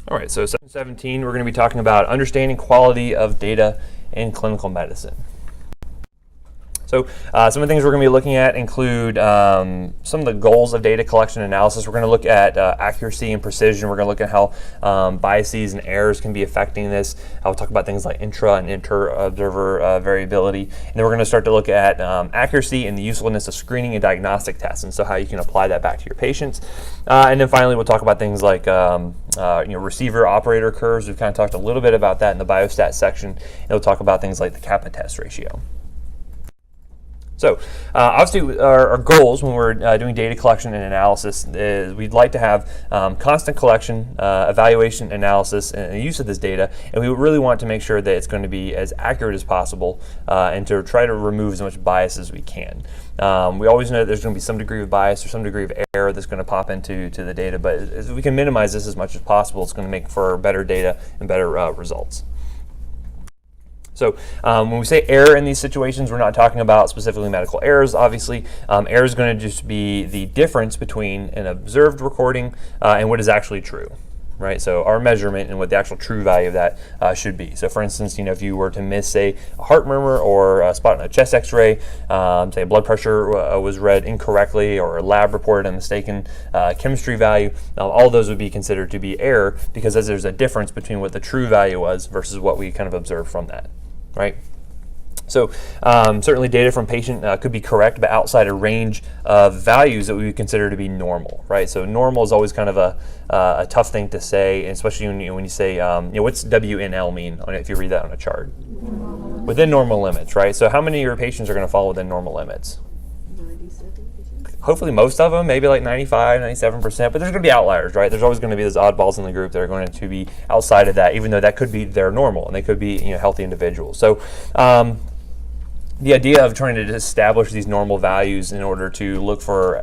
All right, so section 17, we're going to be talking about understanding quality of data in clinical medicine. So some of the things we're going to be looking at include some of the goals of data collection and analysis. We're going to look at accuracy and precision. We're going to look at how biases and errors can be affecting this. I'll talk about things like intra and interobserver variability. And then we're going to start to look at accuracy and the usefulness of screening and diagnostic tests, and so how you can apply that back to your patients. And then finally, we'll talk about things like receiver operator curves. We've kind of talked a little bit about that in the biostat section. And we'll talk about things like the kappa test ratio. So obviously our goals when we're doing data collection and analysis is we'd like to have constant collection, evaluation, analysis, and use of this data, and we really want to make sure that it's going to be as accurate as possible and to try to remove as much bias as we can. We always know that there's going to be some degree of bias or some degree of error that's going to pop into the data, but if we can minimize this as much as possible, it's going to make for better data and better results. So when we say error in these situations, we're not talking about specifically medical errors, obviously. Error is going to just be the difference between an observed recording and what is actually true, right? So our measurement and what the actual true value of that should be. So for instance, if you were to miss, say, a heart murmur or a spot on a chest x-ray, say blood pressure was read incorrectly, or a lab reported a mistaken chemistry value, all of those would be considered to be error because there's a difference between what the true value was versus what we kind of observed from that. Right? So certainly data from patient could be correct, but outside a range of values that we would consider to be normal, right? So normal is always kind of a tough thing to say, especially when you say, what's WNL mean if you read that on a chart? Within normal limits, right? So how many of your patients are going to fall within normal limits? Hopefully most of them, maybe like 95, 97%, but there's going to be outliers, right? There's always going to be those oddballs in the group that are going to be outside of that, even though that could be their normal, and they could be healthy individuals. So the idea of trying to establish these normal values in order to look for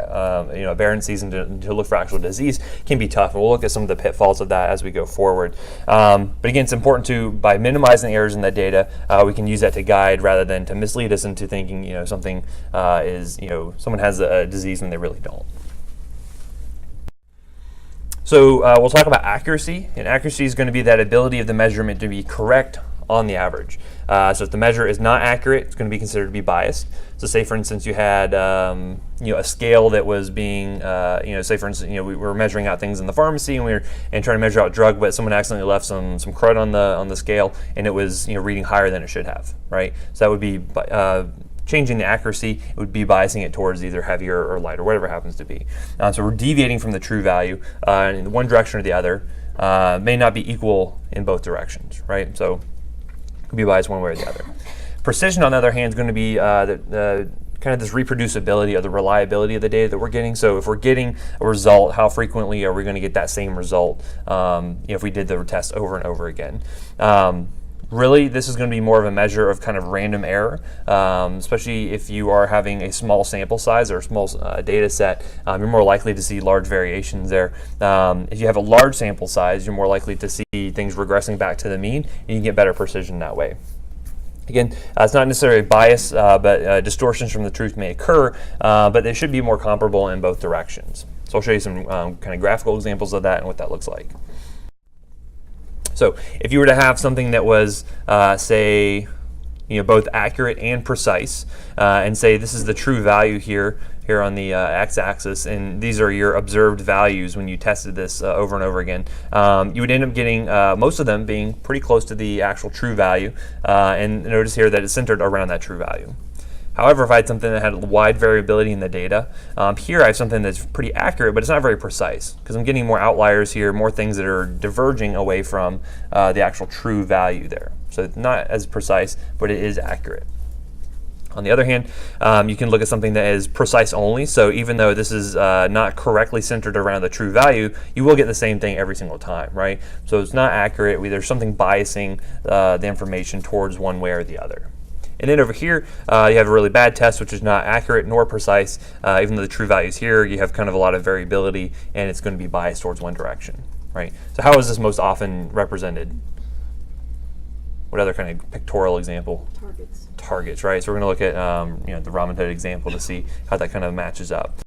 aberrancies and to look for actual disease can be tough, and we'll look at some of the pitfalls of that as we go forward. But again, it's important to, by minimizing the errors in that data, we can use that to guide rather than to mislead us into thinking something is someone has a disease when they really don't. So we'll talk about accuracy, and accuracy is going to be that ability of the measurement to be correct on the average. So if the measure is not accurate, it's going to be considered to be biased. So say for instance you had a scale that was being say for instance we were measuring out things in the pharmacy and trying to measure out drug, but someone accidentally left some crud on the scale and it was reading higher than it should have, right? So that would be changing the accuracy. It would be biasing it towards either heavier or lighter, whatever it happens to be. So we're deviating from the true value in one direction or the other. May not be equal in both directions, right? So be biased one way or the other. Precision, on the other hand, is going to be the kind of this reproducibility or the reliability of the data that we're getting. So if we're getting a result, how frequently are we going to get that same result if we did the test over and over again? Really, this is going to be more of a measure of kind of random error, especially if you are having a small sample size or a small data set. You're more likely to see large variations there. If you have a large sample size, you're more likely to see things regressing back to the mean, and you can get better precision that way. Again, it's not necessarily bias, but distortions from the truth may occur, but they should be more comparable in both directions. So I'll show you some kind of graphical examples of that and what that looks like. So if you were to have something that was, say, both accurate and precise, and say this is the true value here on the x-axis, and these are your observed values when you tested this over and over again, you would end up getting most of them being pretty close to the actual true value, and notice here that it's centered around that true value. However, if I had something that had wide variability in the data, here I have something that's pretty accurate, but it's not very precise because I'm getting more outliers here, more things that are diverging away from the actual true value there. So it's not as precise, but it is accurate. On the other hand, you can look at something that is precise only. So even though this is not correctly centered around the true value, you will get the same thing every single time, right? So it's not accurate. There's something biasing the information towards one way or the other. And then over here, you have a really bad test, which is not accurate nor precise. Even though the true value is here, you have kind of a lot of variability, and it's going to be biased towards one direction, right? So how is this most often represented? What other kind of pictorial example? Targets, right? So we're going to look at the Raman example to see how that kind of matches up.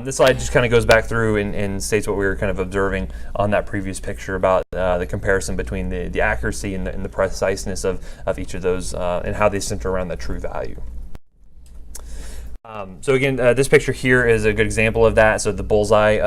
This slide just kind of goes back through and states what we were kind of observing on that previous picture about the comparison between the accuracy and the preciseness of each of those and how they center around the true value. So again, this picture here is a good example of that. So the bullseye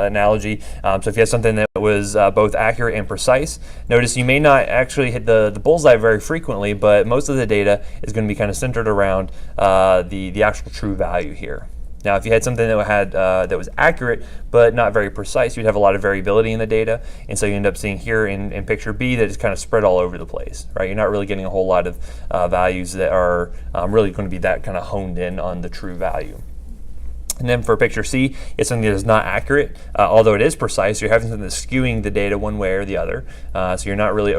analogy. So if you have something that was both accurate and precise, notice you may not actually hit the bullseye very frequently, but most of the data is going to be kind of centered around the actual true value here. Now, if you had something that had that was accurate but not very precise, you'd have a lot of variability in the data, and so you end up seeing here in picture B that it's kind of spread all over the place, right? You're not really getting a whole lot of values that are really going to be that kind of honed in on the true value. And then for picture C, it's something that is not accurate, although it is precise. You're having something that's skewing the data one way or the other, so you're not really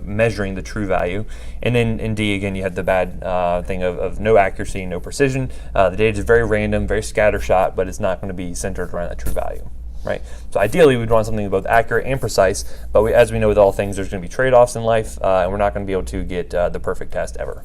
measuring the true value. And then in D, again, you have the bad thing of no accuracy, no precision. The data is very random, very scattershot, but it's not going to be centered around that true value, right? So ideally, we'd want something both accurate and precise, but as we know with all things, there's going to be trade-offs in life, and we're not going to be able to get the perfect test ever.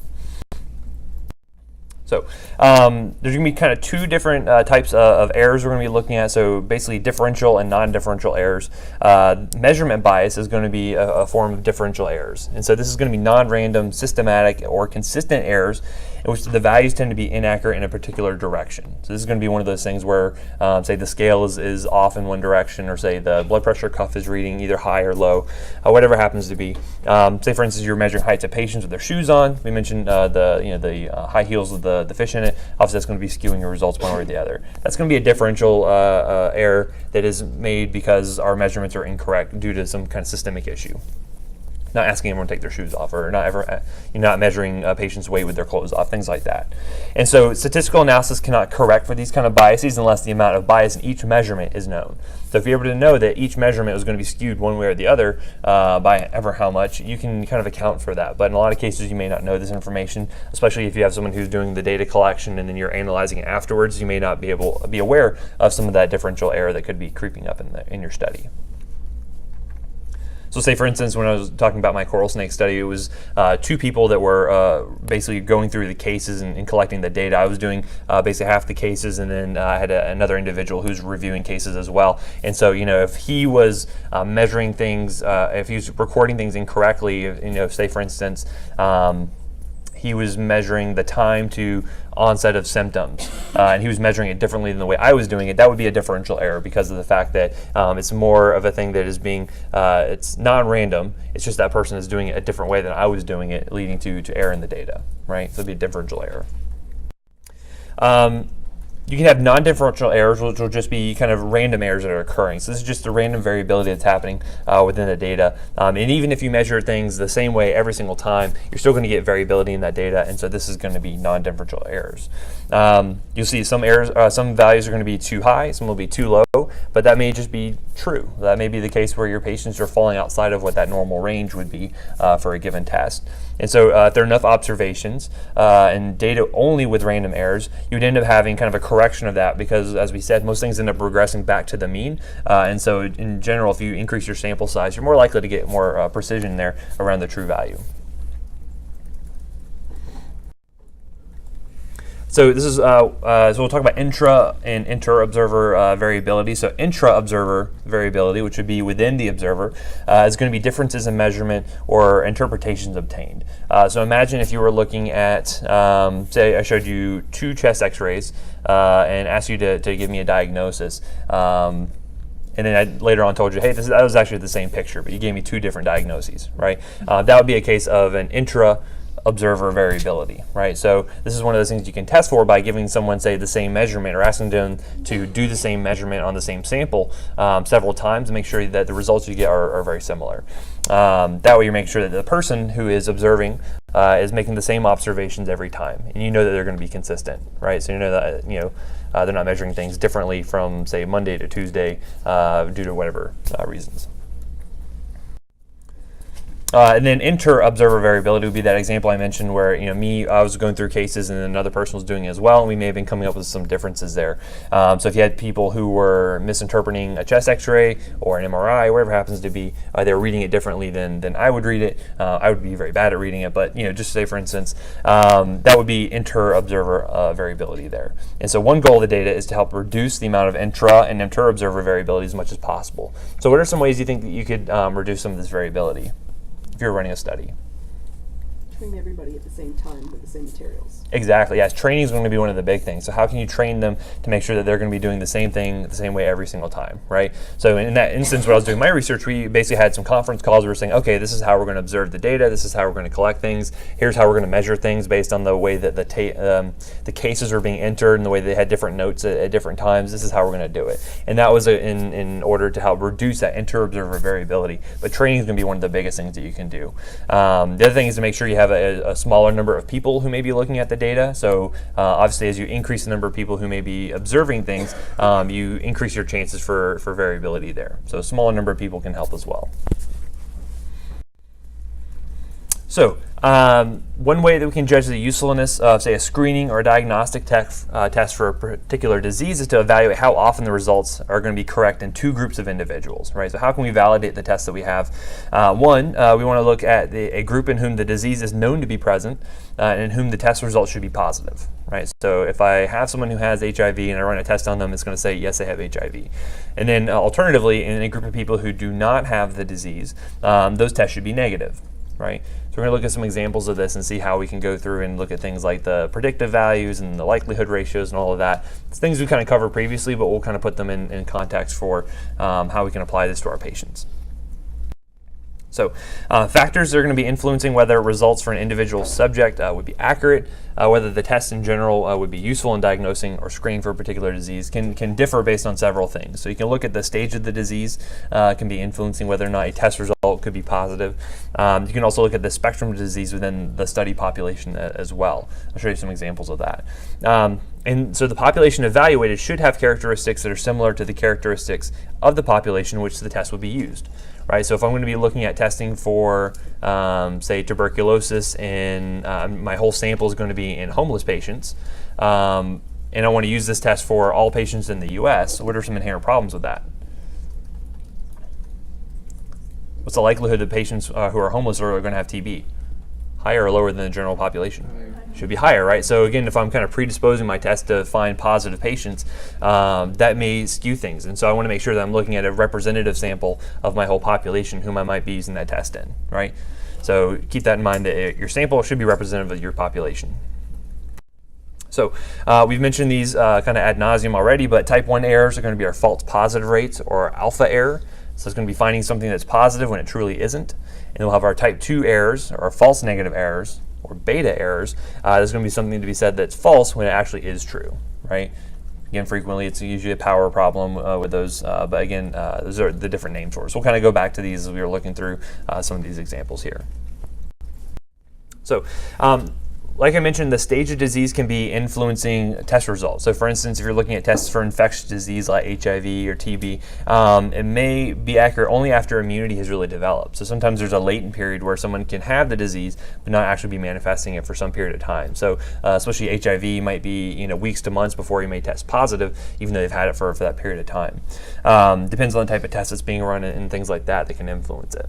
So there's going to be kind of two different types of errors we're going to be looking at. So basically differential and non-differential errors. Measurement bias is going to be a form of differential errors. And so this is going to be non-random, systematic, or consistent errors in which the values tend to be inaccurate in a particular direction. So this is going to be one of those things where, say, the scale is off in one direction, or say the blood pressure cuff is reading either high or low, whatever happens to be. Say, for instance, you're measuring heights of patients with their shoes on. We mentioned the high heels with the fish in it. Obviously, that's going to be skewing your results one way or the other. That's going to be a differential error that is made because our measurements are incorrect due to some kind of systemic issue. Not asking everyone to take their shoes off, or you're not measuring a patient's weight with their clothes off, things like that. And so statistical analysis cannot correct for these kind of biases unless the amount of bias in each measurement is known. So if you're able to know that each measurement is going to be skewed one way or the other by ever how much, you can kind of account for that. But in a lot of cases, you may not know this information, especially if you have someone who's doing the data collection and then you're analyzing it afterwards. You may not be able to be aware of some of that differential error that could be creeping up in your study. So say, for instance, when I was talking about my coral snake study, it was two people that were basically going through the cases and collecting the data. I was doing basically half the cases, and then I had another individual who's reviewing cases as well. And so, if he was measuring things, if he was recording things incorrectly, say, for instance, he was measuring the time to onset of symptoms, and he was measuring it differently than the way I was doing it, that would be a differential error because of the fact that it's more of a thing that is being, it's non-random, it's just that person is doing it a different way than I was doing it, leading to error in the data, right? So it'd be a differential error. You can have non-differential errors, which will just be kind of random errors that are occurring. So this is just the random variability that's happening within the data. And even if you measure things the same way every single time, you're still going to get variability in that data. And so this is going to be non-differential errors. You'll see some errors, some values are going to be too high, some will be too low, but that may just be true. That may be the case where your patients are falling outside of what that normal range would be for a given test. And so if there are enough observations and data only with random errors, you would end up having kind of a correction of that because, as we said, most things end up regressing back to the mean. And so in general, if you increase your sample size, you're more likely to get more precision there around the true value. So this is so we'll talk about intra and interobserver variability. So intraobserver variability, which would be within the observer, is going to be differences in measurement or interpretations obtained. So imagine if you were looking at, say I showed you 2 chest X-rays and asked you to give me a diagnosis. And then I later on told you, hey, that was actually the same picture, but you gave me 2 different diagnoses, right? That would be a case of an intra-observer variability, right? So this is one of those things you can test for by giving someone, say, the same measurement or asking them to do the same measurement on the same sample several times and make sure that the results you get are very similar. That way you make sure that the person who is observing is making the same observations every time, and you know that they're going to be consistent, right? So you know that they're not measuring things differently from, say, Monday to Tuesday due to whatever reasons. And then inter-observer variability would be that example I mentioned where, I was going through cases and another person was doing it as well, and we may have been coming up with some differences there. So if you had people who were misinterpreting a chest x-ray or an MRI, whatever it happens to be, they were reading it differently than I would read it. I would be very bad at reading it, but just say for instance, that would be inter-observer variability there. And so one goal of the data is to help reduce the amount of intra and inter-observer variability as much as possible. So what are some ways you think that you could reduce some of this variability if you're running a study? Train everybody at the same time with the same materials. Exactly, yes. Training is going to be one of the big things. So how can you train them to make sure that they're going to be doing the same thing the same way every single time, right? So in that instance, when I was doing my research, we basically had some conference calls where we're saying, okay, this is how we're going to observe the data, this is how we're going to collect things, here's how we're going to measure things based on the way that the cases were being entered and the way they had different notes at different times. This is how we're going to do it. And that was in order to help reduce that inter-observer variability. But training is going to be one of the biggest things that you can do. The other thing is to make sure you have a smaller number of people who may be looking at the data. So obviously, as you increase the number of people who may be observing things, you increase your chances for variability there. So a smaller number of people can help as well. So one way that we can judge the usefulness of, say, a screening or a diagnostic test for a particular disease is to evaluate how often the results are going to be correct in two groups of individuals, right? So how can we validate the tests that we have? One, we want to look at a group in whom the disease is known to be present and in whom the test results should be positive, right? So if I have someone who has HIV and I run a test on them, it's going to say, yes, they have HIV. And then alternatively, in a group of people who do not have the disease, those tests should be negative, right? So we're going to look at some examples of this and see how we can go through and look at things like the predictive values and the likelihood ratios and all of that. It's things we kind of covered previously, but we'll kind of put them in context for how we can apply this to our patients. So factors that are going to be influencing whether results for an individual subject would be accurate, whether the test in general would be useful in diagnosing or screening for a particular disease can differ based on several things. So you can look at the stage of the disease, can be influencing whether or not a test result could be positive. You can also look at the spectrum of disease within the study population as well. I'll show you some examples of that. And so the population evaluated should have characteristics that are similar to the characteristics of the population in which the test would be used. Right, so if I'm going to be looking at testing for, say, tuberculosis, and my whole sample is going to be in homeless patients, and I want to use this test for all patients in the U.S., what are some inherent problems with that? What's the likelihood that patients who are homeless are going to have TB? Higher or lower than the general population? Should be higher, right? So again, if I'm kind of predisposing my test to find positive patients, that may skew things. And so I want to make sure that I'm looking at a representative sample of my whole population whom I might be using that test in, right? So keep that in mind that your sample should be representative of your population. So we've mentioned these kind of ad nauseum already, but type 1 errors are going to be our false positive rates or alpha error. So it's going to be finding something that's positive when it truly isn't. And we'll have our type 2 errors or false negative errors, or beta errors. There's going to be something to be said that's false when it actually is true, right? Again, frequently it's usually a power problem with those, but again, those are the different names for it. So we'll kind of go back to these as we were looking through some of these examples here. So, like I mentioned, the stage of disease can be influencing test results. So for instance, if you're looking at tests for infectious disease like HIV or TB, it may be accurate only after immunity has really developed. So sometimes there's a latent period where someone can have the disease but not actually be manifesting it for some period of time. So especially HIV might be weeks to months before you may test positive, even though they've had it for that period of time. Depends on the type of test that's being run and things like that can influence it.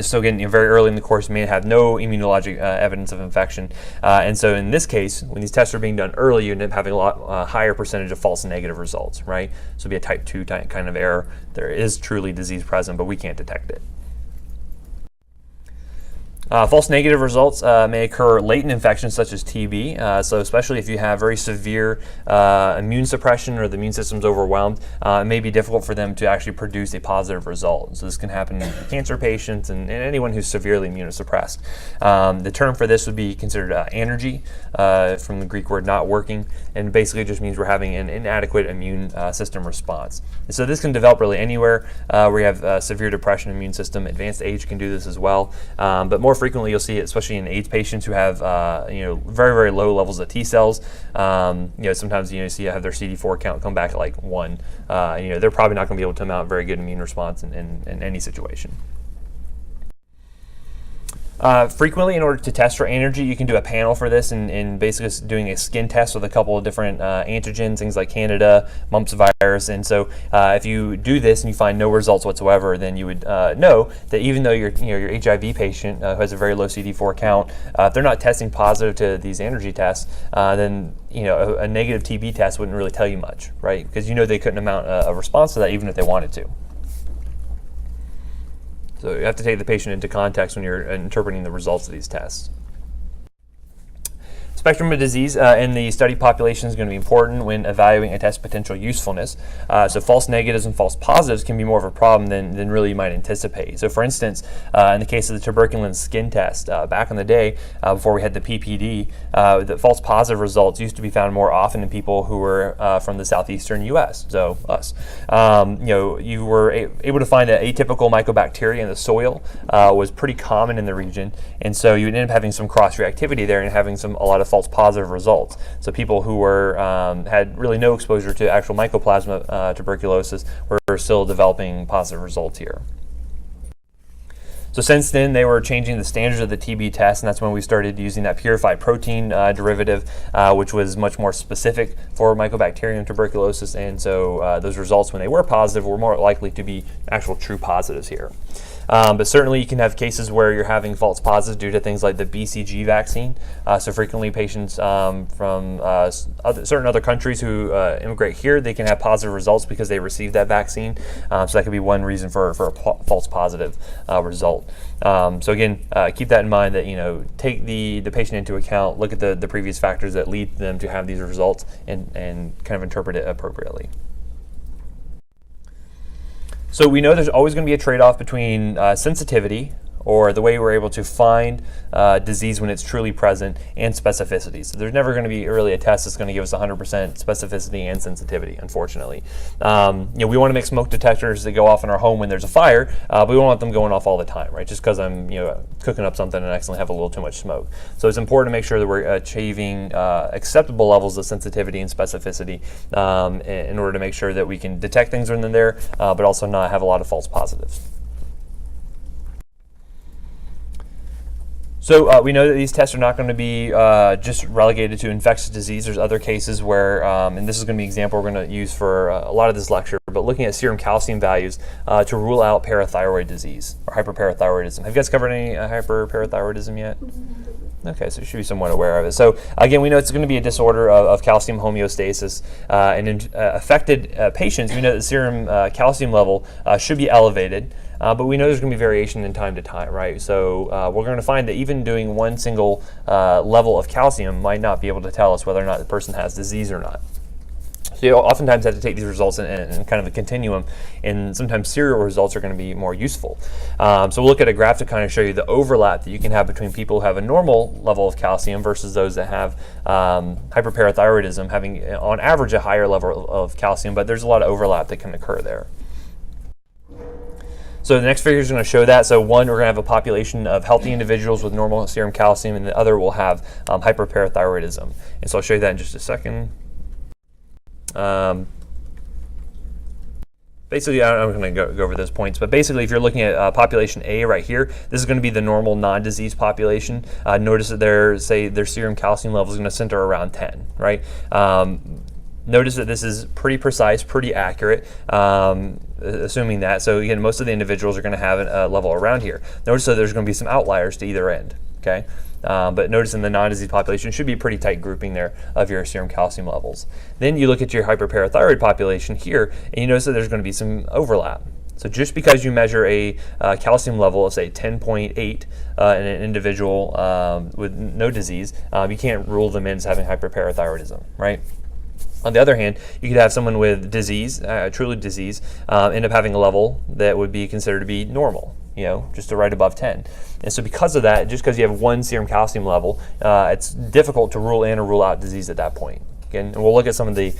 So again, very early in the course, you may have no immunologic evidence of infection. And so in this case, when these tests are being done early, you end up having a lot higher percentage of false negative results, right? So it'd be a type 2 kind of error. There is truly disease present, but we can't detect it. False negative results may occur late in infections such as TB, so especially if you have very severe immune suppression or the immune system's overwhelmed, it may be difficult for them to actually produce a positive result. So this can happen in cancer patients and anyone who's severely immunosuppressed. The term for this would be considered anergy, from the Greek word not working, and basically it just means we're having an inadequate immune system response. And so this can develop really anywhere where you have severe depression immune system. Advanced age can do this as well, but more frequently you'll see it, especially in AIDS patients who have very, very low levels of T cells. Sometimes you see have their CD4 count come back at like 1. They're probably not going to be able to mount very good immune response in any situation. Frequently, in order to test for energy, you can do a panel for this and basically doing a skin test with a couple of different antigens, things like Candida, mumps virus. And so if you do this and you find no results whatsoever, then you would know that even though your HIV patient who has a very low CD4 count, if they're not testing positive to these energy tests, then a negative TB test wouldn't really tell you much, right? Because they couldn't mount a response to that even if they wanted to. So you have to take the patient into context when you're interpreting the results of these tests. Spectrum of disease in the study population is going to be important when evaluating a test's potential usefulness. So false negatives and false positives can be more of a problem than really you might anticipate. So for instance, in the case of the tuberculin skin test, back in the day, before we had the PPD, the false positive results used to be found more often in people who were from the southeastern U.S., so us. You were able to find that atypical mycobacteria in the soil was pretty common in the region, and so you would end up having some cross-reactivity there and having a lot of false positive results. So people who were had really no exposure to actual mycoplasma tuberculosis were still developing positive results here. So since then, they were changing the standards of the TB test, and that's when we started using that purified protein derivative, which was much more specific for Mycobacterium tuberculosis. And so those results, when they were positive, were more likely to be actual true positives here. But certainly you can have cases where you're having false positives due to things like the BCG vaccine. So frequently patients from certain other countries who immigrate here, they can have positive results because they received that vaccine. So that could be one reason for a false positive result. So again, keep that in mind, that take the patient into account, look at the previous factors that lead them to have these results, and kind of interpret it appropriately. So we know there's always going to be a trade-off between sensitivity, or the way we're able to find disease when it's truly present, and specificity. So there's never going to be really a test that's going to give us 100% specificity and sensitivity, unfortunately. We want to make smoke detectors that go off in our home when there's a fire, but we don't want them going off all the time, right? Just because I'm cooking up something and accidentally have a little too much smoke. So it's important to make sure that we're achieving acceptable levels of sensitivity and specificity in order to make sure that we can detect things when they're there, but also not have a lot of false positives. So we know that these tests are not going to be just relegated to infectious disease. There's other cases where, and this is going to be an example we're going to use for a lot of this lecture, but looking at serum calcium values to rule out parathyroid disease or hyperparathyroidism. Have you guys covered any hyperparathyroidism yet? Okay, so you should be somewhat aware of it. So again, we know it's going to be a disorder of calcium homeostasis. And in affected patients, we know that the serum calcium level should be elevated. But we know there's going to be variation in time to time, right? So we're going to find that even doing one single level of calcium might not be able to tell us whether or not the person has disease or not. So you oftentimes have to take these results in kind of a continuum, and sometimes serial results are going to be more useful. So we'll look at a graph to kind of show you the overlap that you can have between people who have a normal level of calcium versus those that have hyperparathyroidism, having on average a higher level of calcium, but there's a lot of overlap that can occur there. So the next figure is going to show that. So one, we're going to have a population of healthy individuals with normal serum calcium, and the other will have hyperparathyroidism. And so I'll show you that in just a second. Basically, I'm going to go over those points, but basically if you're looking at population A right here, this is going to be the normal non-disease population. Notice that their serum calcium level is going to center around 10, right? Notice that this is pretty precise, pretty accurate, assuming that. So again, most of the individuals are going to have a level around here. Notice that there's going to be some outliers to either end, okay? But notice in the non-disease population should be a pretty tight grouping there of your serum calcium levels. Then you look at your hyperparathyroid population here, and you notice that there's going to be some overlap. So just because you measure a calcium level of, say, 10.8 in an individual with no disease, you can't rule them in as having hyperparathyroidism, right? On the other hand, you could have someone with disease, truly disease, end up having a level that would be considered to be normal, just right above 10. And so because of that, just because you have one serum calcium level, it's difficult to rule in or rule out disease at that point. Again, and we'll look at some of the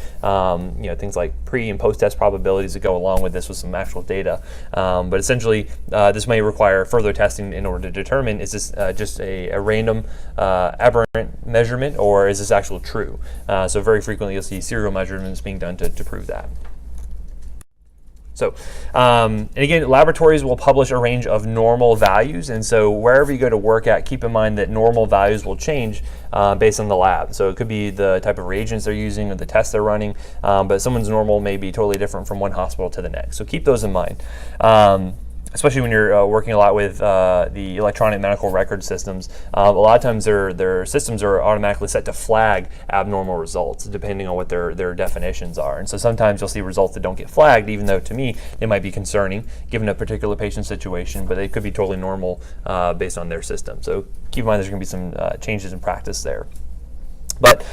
things like pre and post-test probabilities that go along with this with some actual data. But essentially, this may require further testing in order to determine, is this just a random aberrant measurement, or is this actually true? So very frequently you'll see serial measurements being done to prove that. So, and again, laboratories will publish a range of normal values, and so wherever you go to work at, keep in mind that normal values will change based on the lab. So it could be the type of reagents they're using or the tests they're running, but someone's normal may be totally different from one hospital to the next. So keep those in mind. Especially when you're working a lot with the electronic medical record systems, a lot of times their systems are automatically set to flag abnormal results depending on what their definitions are. And so sometimes you'll see results that don't get flagged, even though to me they might be concerning given a particular patient situation, but they could be totally normal based on their system. So keep in mind there's going to be some changes in practice there. But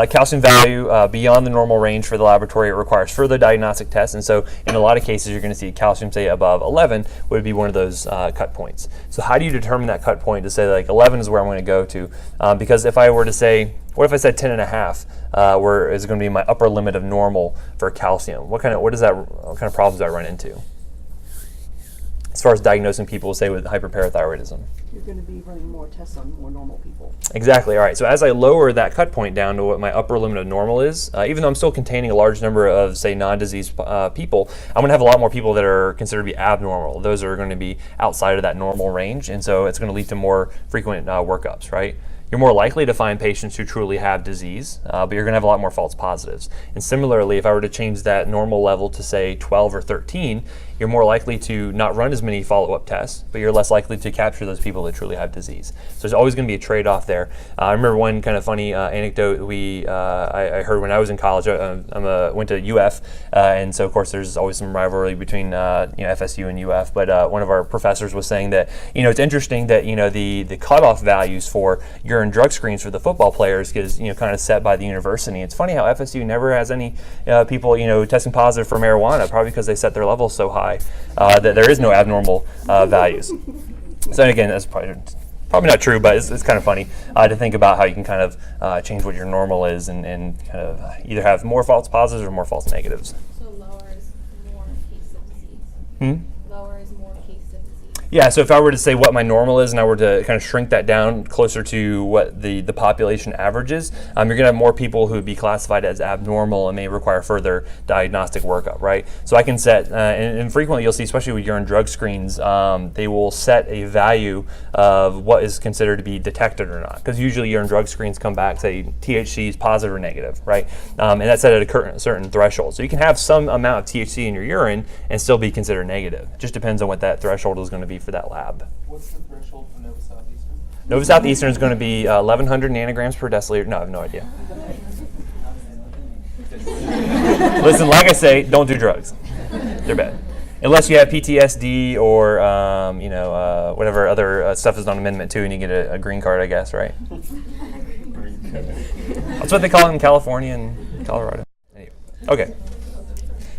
calcium value beyond the normal range for the laboratory, it requires further diagnostic tests, and so in a lot of cases you're going to see calcium say above 11 would be one of those cut points. So how do you determine that cut point to say like 11 is where I'm going to go to? Because if I were to say, what if I said 10.5, where is going to be my upper limit of normal for calcium? What kind of problems do I run into as far as diagnosing people, say, with hyperparathyroidism? You're going to be running more tests on more normal people. Exactly. All right. So as I lower that cut point down to what my upper limit of normal is, even though I'm still containing a large number of, say, non-disease people, I'm going to have a lot more people that are considered to be abnormal. Those are going to be outside of that normal range, and so it's going to lead to more frequent workups, right? You're more likely to find patients who truly have disease, but you're going to have a lot more false positives. And similarly, if I were to change that normal level to, say, 12 or 13, you're more likely to not run as many follow-up tests, but you're less likely to capture those people that truly have disease. So there's always going to be a trade-off there. I remember one kind of funny anecdote I heard when I was in college. Went to UF, and so of course there's always some rivalry between FSU and UF. But one of our professors was saying that it's interesting that the cutoff values for urine drug screens for the football players is kind of set by the university. It's funny how FSU never has any people testing positive for marijuana, probably because they set their levels so high that there is no abnormal values. So again, that's probably not true, but it's kind of funny to think about how you can kind of change what your normal is and kind of either have more false positives or more false negatives. So lower is more case of disease. Lower is more case of disease. Yeah, so if I were to say what my normal is and I were to kind of shrink that down closer to what the population average is, you're going to have more people who would be classified as abnormal and may require further diagnostic workup, right? So I can set, and frequently you'll see, especially with urine drug screens, they will set a value of what is considered to be detected or not. Because usually urine drug screens come back, say THC is positive or negative, right? And that's set at a certain threshold. So you can have some amount of THC in your urine and still be considered negative. It just depends on what that threshold is going to be for that lab. What's the threshold for Nova Southeastern? Nova Southeastern is going to be 1,100 nanograms per deciliter. No, I have no idea. Listen, like I say, don't do drugs. They're bad. Unless you have PTSD or whatever other stuff is on Amendment 2 and you get a green card, I guess, right? That's what they call it in California and Colorado. Okay.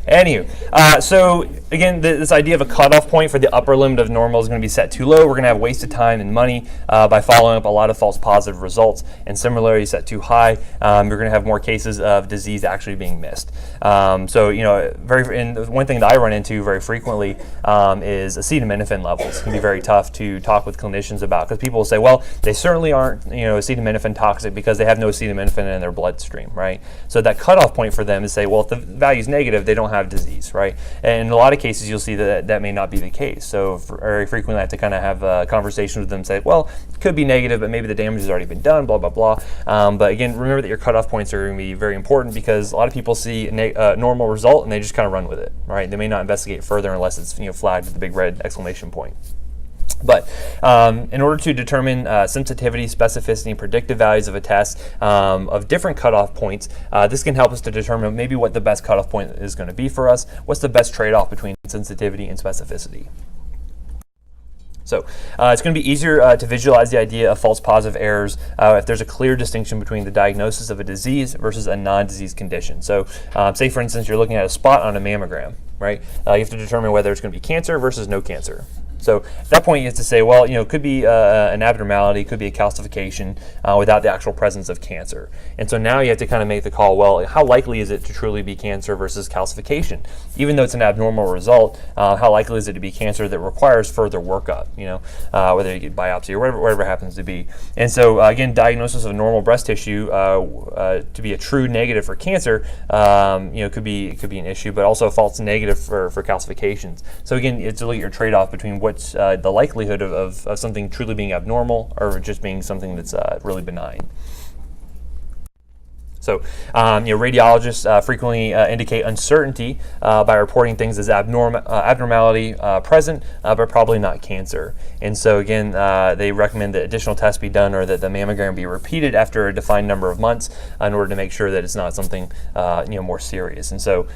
Anywho, so again, this idea of a cutoff point for the upper limit of normal is going to be set too low. We're going to have wasted time and money by following up a lot of false positive results. And similarly, set too high, you're going to have more cases of disease actually being missed. And one thing that I run into very frequently is acetaminophen levels. It can be very tough to talk with clinicians about because people will say, well, they certainly aren't acetaminophen toxic because they have no acetaminophen in their bloodstream, right? So that cutoff point for them is say, well, if the value is negative, they don't have disease, right? And in a lot of cases, you'll see that may not be the case. So very frequently, I have to kind of have a conversation with them, say, well, it could be negative, but maybe the damage has already been done, blah, blah, blah. But again, remember that your cutoff points are going to be very important because a lot of people see a normal result and they just kind of run with it, right? They may not investigate further unless it's flagged with a big red exclamation point. But in order to determine sensitivity, specificity, and predictive values of a test of different cutoff points, this can help us to determine maybe what the best cutoff point is going to be for us. What's the best trade-off between sensitivity and specificity? So it's going to be easier to visualize the idea of false positive errors if there's a clear distinction between the diagnosis of a disease versus a non-disease condition. So say, for instance, you're looking at a spot on a mammogram, right? You have to determine whether it's going to be cancer versus no cancer. So at that point, you have to say, well, it could be an abnormality, could be a calcification without the actual presence of cancer. And so now you have to kind of make the call, well, how likely is it to truly be cancer versus calcification? Even though it's an abnormal result, how likely is it to be cancer that requires further workup, whether you get biopsy or whatever it happens to be. And so again, diagnosis of normal breast tissue to be a true negative for cancer, could be an issue, but also a false negative for calcifications. So again, it's a look at your trade-off between what's the likelihood of something truly being abnormal or just being something that's really benign. So, radiologists frequently indicate uncertainty by reporting things as abnormality present, but probably not cancer. And so, again, they recommend that additional tests be done or that the mammogram be repeated after a defined number of months in order to make sure that it's not something more serious. And so,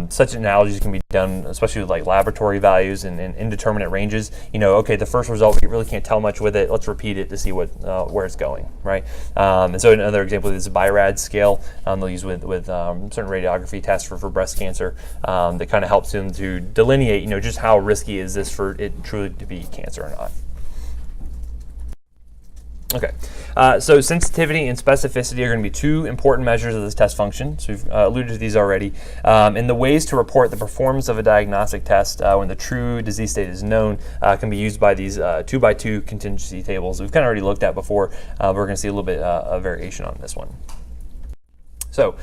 such analogies can be done, especially with like laboratory values and indeterminate ranges. Okay, the first result we really can't tell much with it. Let's repeat it to see where it's going, right? And so another example is the BI-RAD scale. They'll use with certain radiography tests for breast cancer that kind of helps them to delineate, just how risky is this for it truly to be cancer or not. Okay, so sensitivity and specificity are going to be two important measures of this test function. So we've alluded to these already. And the ways to report the performance of a diagnostic test when the true disease state is known can be used by these 2x2 contingency tables we've kind of already looked at before. We're going to see a little bit of variation on this one. So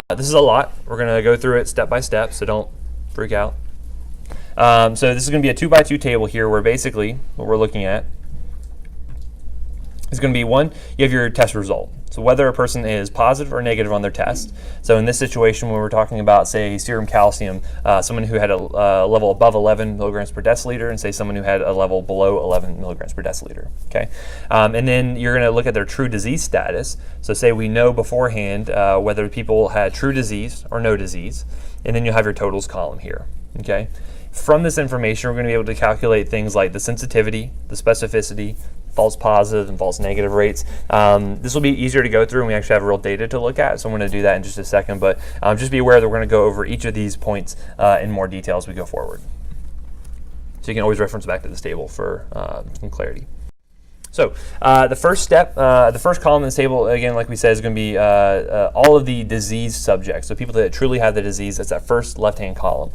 this is a lot. We're going to go through it step by step, so don't freak out. So this is going to be a 2x2 table here where basically what we're looking at is going to be one, you have your test result. So whether a person is positive or negative on their test. So in this situation, when we're talking about, say, serum calcium, someone who had a level above 11 milligrams per deciliter and say someone who had a level below 11 milligrams per deciliter, okay? And then you're going to look at their true disease status. So say we know beforehand whether people had true disease or no disease, and then you'll have your totals column here, okay? From this information, we're going to be able to calculate things like the sensitivity, the specificity, false positive and false negative rates. This will be easier to go through and we actually have real data to look at, so I'm going to do that in just a second, but just be aware that we're going to go over each of these points in more detail as we go forward. So you can always reference back to this table for some clarity. So the first step, the first column in this table, again, like we said, is going to be all of the disease subjects. So people that truly have the disease, that's that first left-hand column.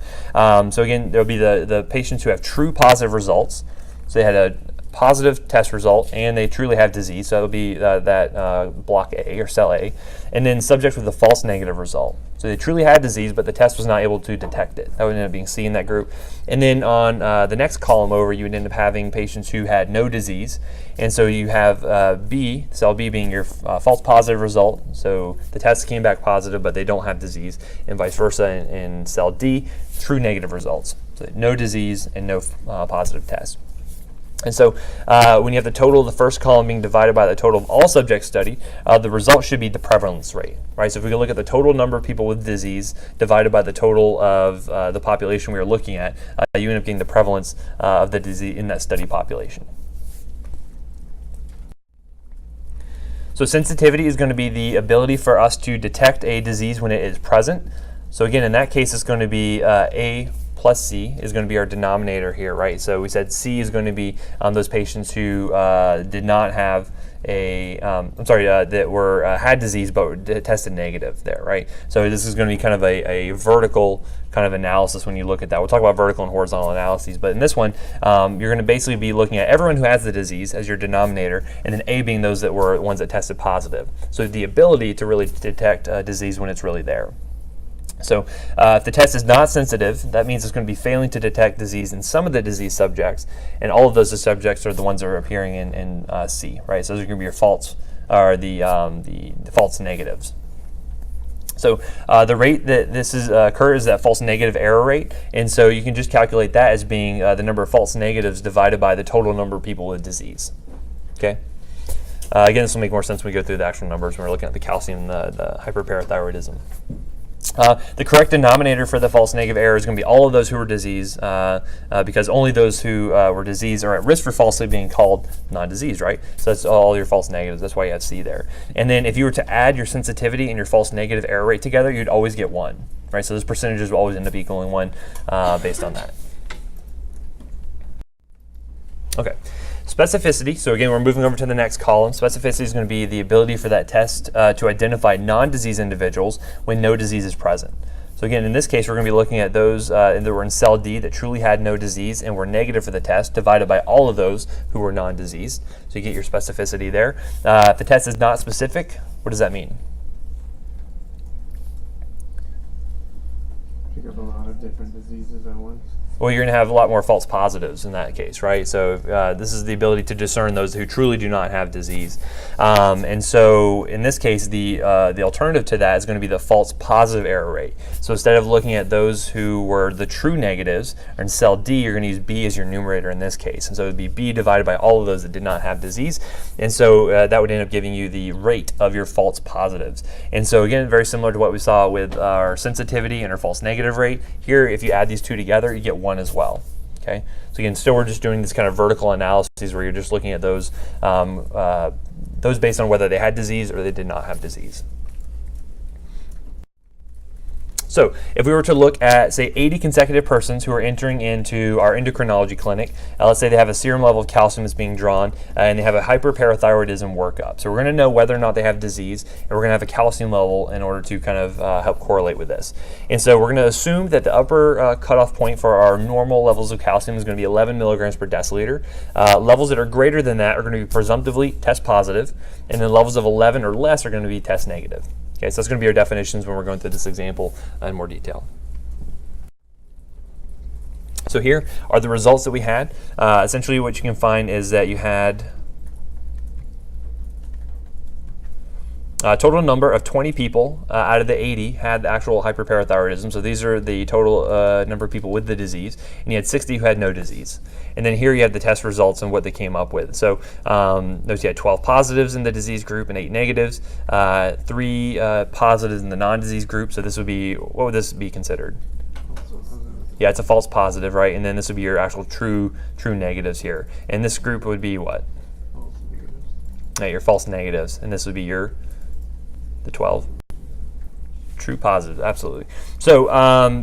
So again, there will be the patients who have true positive results. So they had a positive test result and they truly have disease, so that'll be that block A or cell A, and then subjects with a false negative result. So they truly had disease, but the test was not able to detect it. That would end up being C in that group. And then on the next column over, you would end up having patients who had no disease, and so you have B, cell B being your false positive result. So the test came back positive, but they don't have disease, and vice versa in cell D, true negative results. So no disease and no positive test. And so when you have the total of the first column being divided by the total of all subjects studied, the result should be the prevalence rate, right? So if we can look at the total number of people with disease divided by the total of the population we are looking at, you end up getting the prevalence of the disease in that study population. So sensitivity is going to be the ability for us to detect a disease when it is present. So again, in that case, it's going to be A plus C is going to be our denominator here, right? So we said C is going to be those patients who did not have that were had disease but tested negative there, right? So this is going to be kind of a vertical kind of analysis when you look at that. We'll talk about vertical and horizontal analyses, but in this one, you're going to basically be looking at everyone who has the disease as your denominator, and then A being those that were ones that tested positive. So the ability to really detect disease when it's really there. So if the test is not sensitive, that means it's going to be failing to detect disease in some of the disease subjects, and all of those subjects are the ones that are appearing in C, right? So those are going to be your false, or the false negatives. So the rate that this occurs is that false negative error rate, and so you can just calculate that as being the number of false negatives divided by the total number of people with disease. Okay. Again, this will make more sense when we go through the actual numbers when we're looking at the calcium and the hyperparathyroidism. The correct denominator for the false negative error is going to be all of those who were diseased, because only those who were diseased are at risk for falsely being called non-diseased, right? So that's all your false negatives. That's why you have C there. And then if you were to add your sensitivity and your false negative error rate together, you'd always get 1, right? So those percentages will always end up equaling 1 based on that. Okay. Specificity, so again, we're moving over to the next column. Specificity is going to be the ability for that test to identify non-disease individuals when no disease is present. So again, in this case, we're going to be looking at those that were in cell D that truly had no disease and were negative for the test, divided by all of those who were non-diseased. So you get your specificity there. If the test is not specific, what does that mean? Pick up a lot of different diseases at once. Well, you're going to have a lot more false positives in that case, right? So this is the ability to discern those who truly do not have disease. And so in this case, the alternative to that is going to be the false positive error rate. So instead of looking at those who were the true negatives, or in cell D, you're going to use B as your numerator in this case. And so it would be B divided by all of those that did not have disease. And so that would end up giving you the rate of your false positives. And so again, very similar to what we saw with our sensitivity and our false negative rate. Here, if you add these two together, you get 1 as well. Okay, so again, still we're just doing this kind of vertical analysis where you're just looking at those based on whether they had disease or they did not have disease. So if we were to look at, say, 80 consecutive persons who are entering into our endocrinology clinic, let's say they have a serum level of calcium that's being drawn, and they have a hyperparathyroidism workup. So we're going to know whether or not they have disease, and we're going to have a calcium level in order to kind of help correlate with this. And so we're going to assume that the upper cutoff point for our normal levels of calcium is going to be 11 milligrams per deciliter. Levels that are greater than that are going to be presumptively test positive, and then levels of 11 or less are going to be test negative. Okay, so that's going to be our definitions when we're going through this example in more detail. So here are the results that we had. Essentially what you can find is that you had a total number of 20 people out of the 80 had actual hyperparathyroidism. So these are the total number of people with the disease. And you had 60 who had no disease. And then here you have the test results and what they came up with. So notice you had 12 positives in the disease group and 8 negatives, 3 positives in the non-disease group. So this would be, what would this be considered? Yeah, it's a false positive, right? And then this would be your actual true negatives here. And this group would be what? False negatives. Yeah, your false negatives. And this would be the 12 true positives, absolutely. So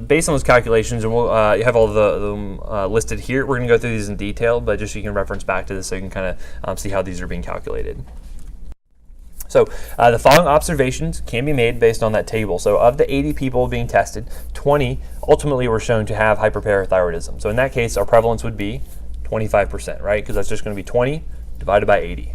based on those calculations, and we'll you have all of them listed here. We're going to go through these in detail, but just so you can reference back to this so you can kind of see how these are being calculated. So the following observations can be made based on that table. So of the 80 people being tested, 20 ultimately were shown to have hyperparathyroidism. So in that case, our prevalence would be 25%, right? Because that's just going to be 20 divided by 80.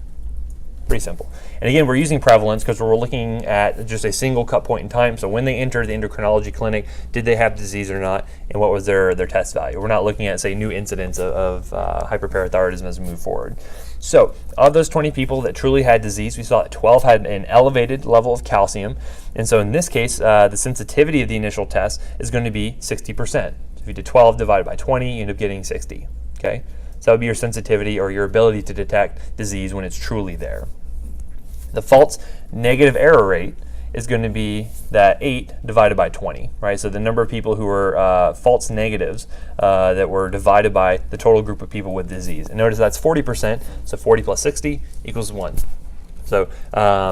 Pretty simple. And again, we're using prevalence because we're looking at just a single cut point in time. So when they entered the endocrinology clinic, did they have disease or not, and what was their test value? We're not looking at, say, new incidents of hyperparathyroidism as we move forward. So of those 20 people that truly had disease, we saw that 12 had an elevated level of calcium. And so in this case, the sensitivity of the initial test is going to be 60%. So if you did 12 divided by 20, you end up getting 60. Okay? So that would be your sensitivity or your ability to detect disease when it's truly there. The false negative error rate is going to be that 8 divided by 20, right? So the number of people who were false negatives that were divided by the total group of people with disease. And notice that's 40%, so 40 plus 60 equals 1. So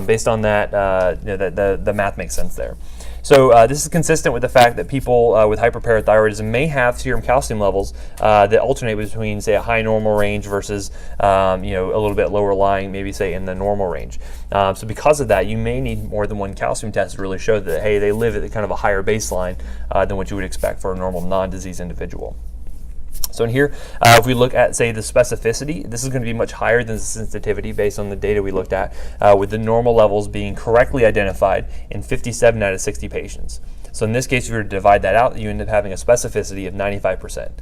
based on that, the math makes sense there. So this is consistent with the fact that people with hyperparathyroidism may have serum calcium levels that alternate between, say, a high normal range versus a little bit lower lying, maybe say in the normal range. So because of that, you may need more than one calcium test to really show that, hey, they live at kind of a higher baseline than what you would expect for a normal non-disease individual. So in here, if we look at, say, the specificity, this is going to be much higher than the sensitivity based on the data we looked at, with the normal levels being correctly identified in 57 out of 60 patients. So in this case, if you were to divide that out, you end up having a specificity of 95%.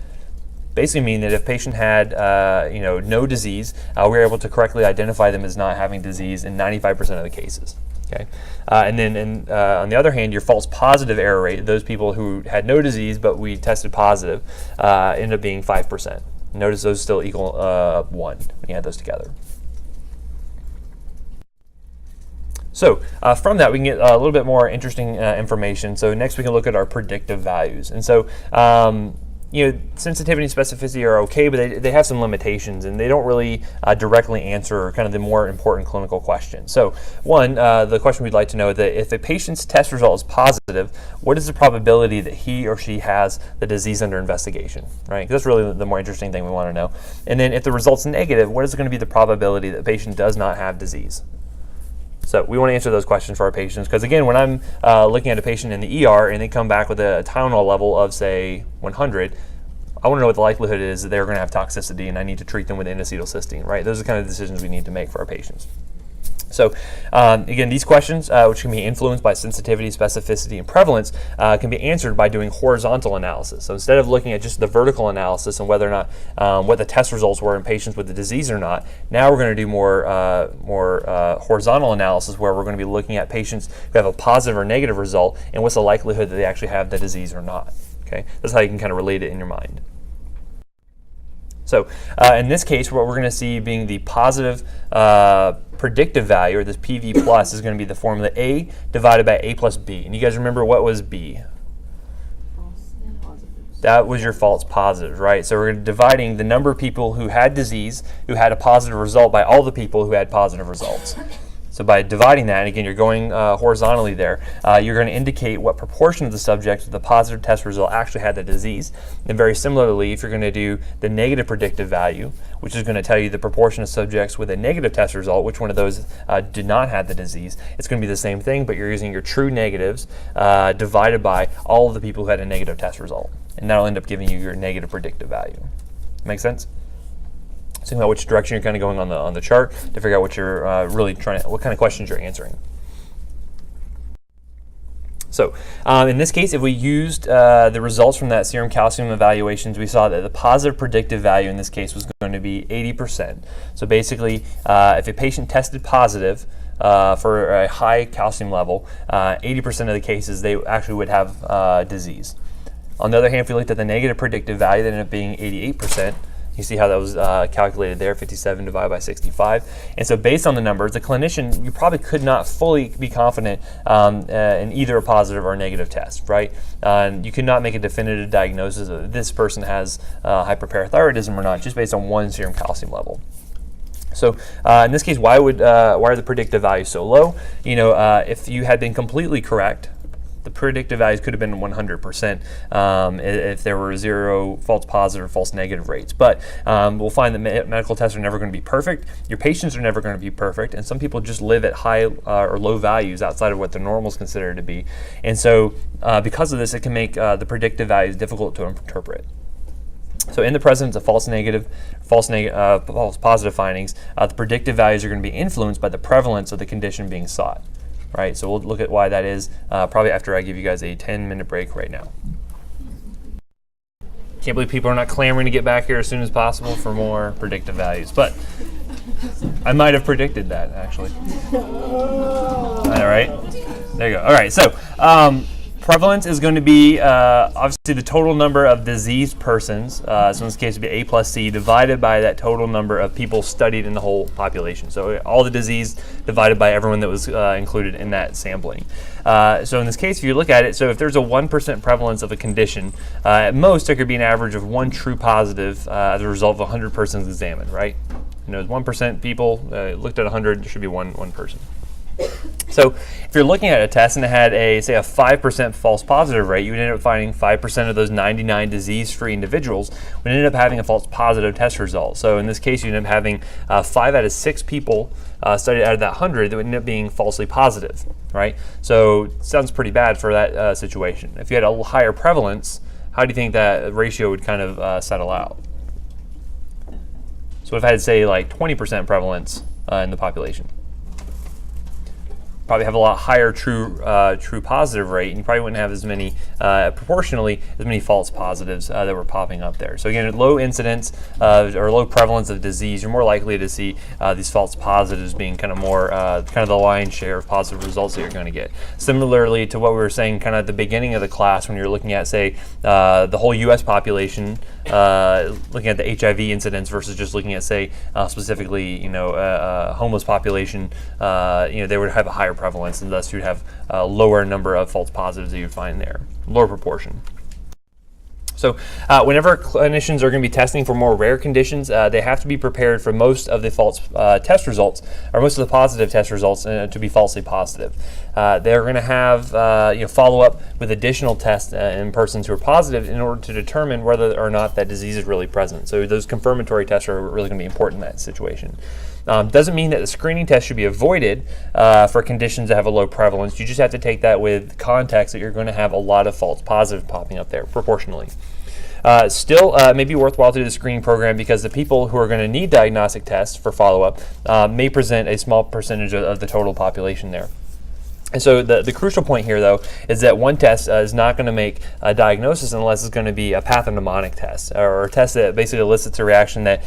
Basically mean that if a patient had no disease, we were able to correctly identify them as not having disease in 95% of the cases. Okay, and then on the other hand, your false positive error rate, those people who had no disease but we tested positive, ended up being 5%. Notice those still equal 1 when you add those together. So from that, we can get a little bit more interesting information. So next we can look at our predictive values. And so sensitivity and specificity are okay, but they have some limitations, and they don't really directly answer kind of the more important clinical questions. So one, the question we'd like to know is that if a patient's test result is positive, what is the probability that he or she has the disease under investigation, right? 'Cause that's really the more interesting thing we want to know. And then if the result's negative, what is going to be the probability that the patient does not have disease? So we want to answer those questions for our patients, because again, when I'm looking at a patient in the ER and they come back with a Tylenol level of, say, 100, I want to know what the likelihood is that they're going to have toxicity and I need to treat them with N-acetylcysteine, right? Those are the kind of decisions we need to make for our patients. So again, these questions, which can be influenced by sensitivity, specificity, and prevalence, can be answered by doing horizontal analysis. So instead of looking at just the vertical analysis and whether or not what the test results were in patients with the disease or not, now we're going to do more horizontal analysis, where we're going to be looking at patients who have a positive or negative result and what's the likelihood that they actually have the disease or not. Okay, that's how you can kind of relate it in your mind. So in this case, what we're going to see being the positive predictive value, or this PV plus, is going to be the formula A divided by A plus B. And you guys remember what was B? False positives. That was your false positive, right? So we're dividing the number of people who had disease, who had a positive result, by all the people who had positive results. So by dividing that, and again, you're going horizontally there, you're going to indicate what proportion of the subjects with the positive test result actually had the disease. And very similarly, if you're going to do the negative predictive value, which is going to tell you the proportion of subjects with a negative test result, which one of those did not have the disease, it's going to be the same thing, but you're using your true negatives divided by all of the people who had a negative test result. And that'll end up giving you your negative predictive value. Make sense? Think about which direction you're kind of going on the chart to figure out what you're really trying to, what kind of questions you're answering. So in this case, if we used the results from that serum calcium evaluations, we saw that the positive predictive value in this case was going to be 80%. So basically, if a patient tested positive for a high calcium level, 80% of the cases they actually would have disease. On the other hand, if we looked at the negative predictive value, that ended up being 88%. You see how that was calculated there, 57 divided by 65. And so based on the numbers, the clinician, you probably could not fully be confident in either a positive or a negative test, right? You could not make a definitive diagnosis of this person has hyperparathyroidism or not, just based on one serum calcium level. So in this case, why are the predictive values so low? If you had been completely correct, the predictive values could have been 100% if there were 0 false positive or false negative rates. But we'll find that medical tests are never going to be perfect. Your patients are never going to be perfect. And some people just live at high or low values outside of what the normal is considered to be. And so because of this, it can make the predictive values difficult to interpret. So in the presence of false positive findings, the predictive values are going to be influenced by the prevalence of the condition being sought. Right, so we'll look at why that is probably after I give you guys a 10-minute break right now. Can't believe people are not clamoring to get back here as soon as possible for more predictive values, but I might have predicted that, actually. All right, there you go. All right, so prevalence is going to be obviously the total number of diseased persons, so in this case it would be A plus C, divided by that total number of people studied in the whole population. So all the disease divided by everyone that was included in that sampling. So in this case, if you look at it, so if there's a 1% prevalence of a condition, at most there could be an average of 1 true positive as a result of 100 persons examined, right? 1% people looked at 100, there should be one person. So if you're looking at a test and it had say a 5% false positive rate, you would end up finding 5% of those 99 disease-free individuals would end up having a false positive test result. So in this case, you end up having 5 out of 6 people studied out of that 100 that would end up being falsely positive, right? So it sounds pretty bad for that situation. If you had a higher prevalence, how do you think that ratio would kind of settle out? So if I had, say, like 20% prevalence in the population, probably have a lot higher true positive rate, and you probably wouldn't have as many, proportionally, as many false positives that were popping up there. So again, at low incidence or low prevalence of disease, you're more likely to see these false positives being kind of more, kind of the lion's share of positive results that you're going to get. Similarly to what we were saying kind of at the beginning of the class, when you're looking at, say, the whole U.S. population, looking at the HIV incidence versus just looking at, say, specifically, homeless population, they would have a higher prevalence, and thus you'd have a lower number of false positives that you'd find there, lower proportion. So whenever clinicians are going to be testing for more rare conditions, they have to be prepared for most of the false test results, or most of the positive test results to be falsely positive. They're going to have follow up with additional tests in persons who are positive in order to determine whether or not that disease is really present. So those confirmatory tests are really going to be important in that situation. Doesn't mean that the screening test should be avoided for conditions that have a low prevalence. You just have to take that with context that you're going to have a lot of false positives popping up there proportionally. Still, it may be worthwhile to do the screening program because the people who are going to need diagnostic tests for follow-up may present a small percentage of the total population there. And so the crucial point here, though, is that one test is not going to make a diagnosis unless it's going to be a pathognomonic test, or a test that basically elicits a reaction that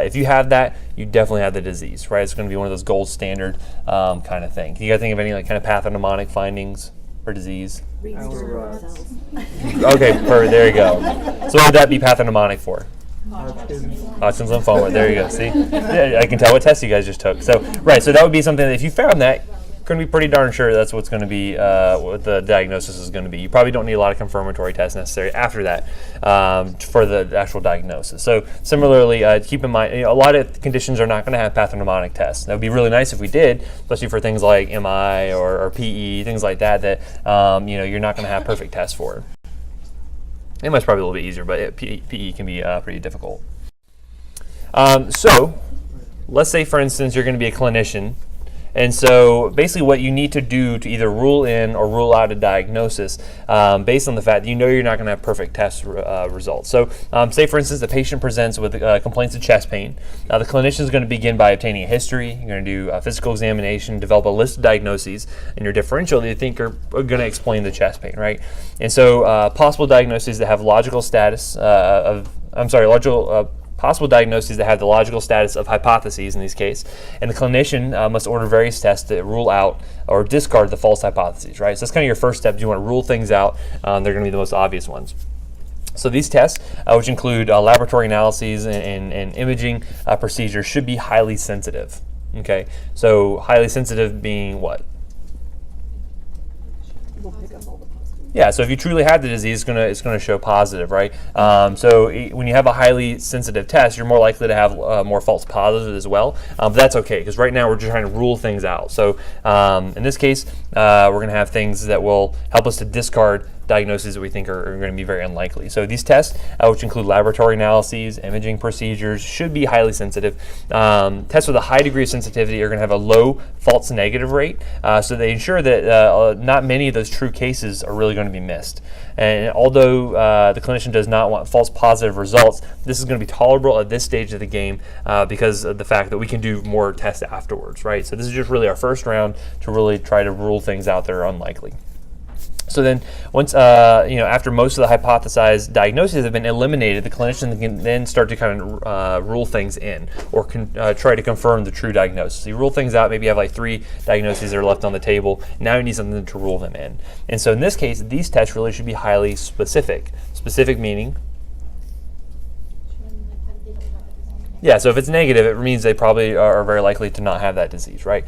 if you have that, you definitely have the disease, right? It's going to be one of those gold standard kind of thing. Can you guys think of any kind of pathognomonic findings for disease? Okay, there you go. So what would that be pathognomonic for? Hodgkin's lymphoma. There you go. See, yeah, I can tell what test you guys just took. So right, so that would be something that if you found that, going to be pretty darn sure that's what's going to be what the diagnosis is going to be. You probably don't need a lot of confirmatory tests necessary after that for the actual diagnosis. So similarly, keep in mind, a lot of conditions are not going to have pathognomonic tests. That would be really nice if we did, especially for things like MI or PE, things like that you're not going to have perfect tests for. MI's probably a little bit easier, but PE can be pretty difficult. So let's say, for instance, you're going to be a clinician. And so basically what you need to do to either rule in or rule out a diagnosis based on the fact that you know you're not going to have perfect test results. So say, for instance, the patient presents with complaints of chest pain. Now the clinician is going to begin by obtaining a history. You're going to do a physical examination, develop a list of diagnoses in your differential that you think are going to explain the chest pain, right? And so possible diagnoses that have logical status possible diagnoses that have the logical status of hypotheses in this case, and the clinician must order various tests to rule out or discard the false hypotheses, right? So that's kind of your first step. You want to rule things out. They're going to be the most obvious ones. So these tests, which include laboratory analyses and imaging procedures, should be highly sensitive. Okay, so highly sensitive being what? We'll pick up all the positives. Yeah, so if you truly have the disease, it's going to show positive, right? So when you have a highly sensitive test, you're more likely to have more false positives as well. But that's okay, because right now we're just trying to rule things out. So in this case, we're going to have things that will help us to discard diagnoses that we think are going to be very unlikely. So these tests, which include laboratory analyses, imaging procedures, should be highly sensitive. Tests with a high degree of sensitivity are going to have a low false negative rate, so they ensure that not many of those true cases are really going to be missed. And although the clinician does not want false positive results, this is going to be tolerable at this stage of the game because of the fact that we can do more tests afterwards, right? So this is just really our first round to really try to rule things out that are unlikely. So then once, after most of the hypothesized diagnoses have been eliminated, the clinician can then start to kind of rule things in or try to confirm the true diagnosis. So you rule things out, maybe you have like 3 diagnoses that are left on the table. Now you need something to rule them in. And so in this case, these tests really should be highly specific. Specific meaning? Yeah, so if it's negative, it means they probably are very likely to not have that disease, right?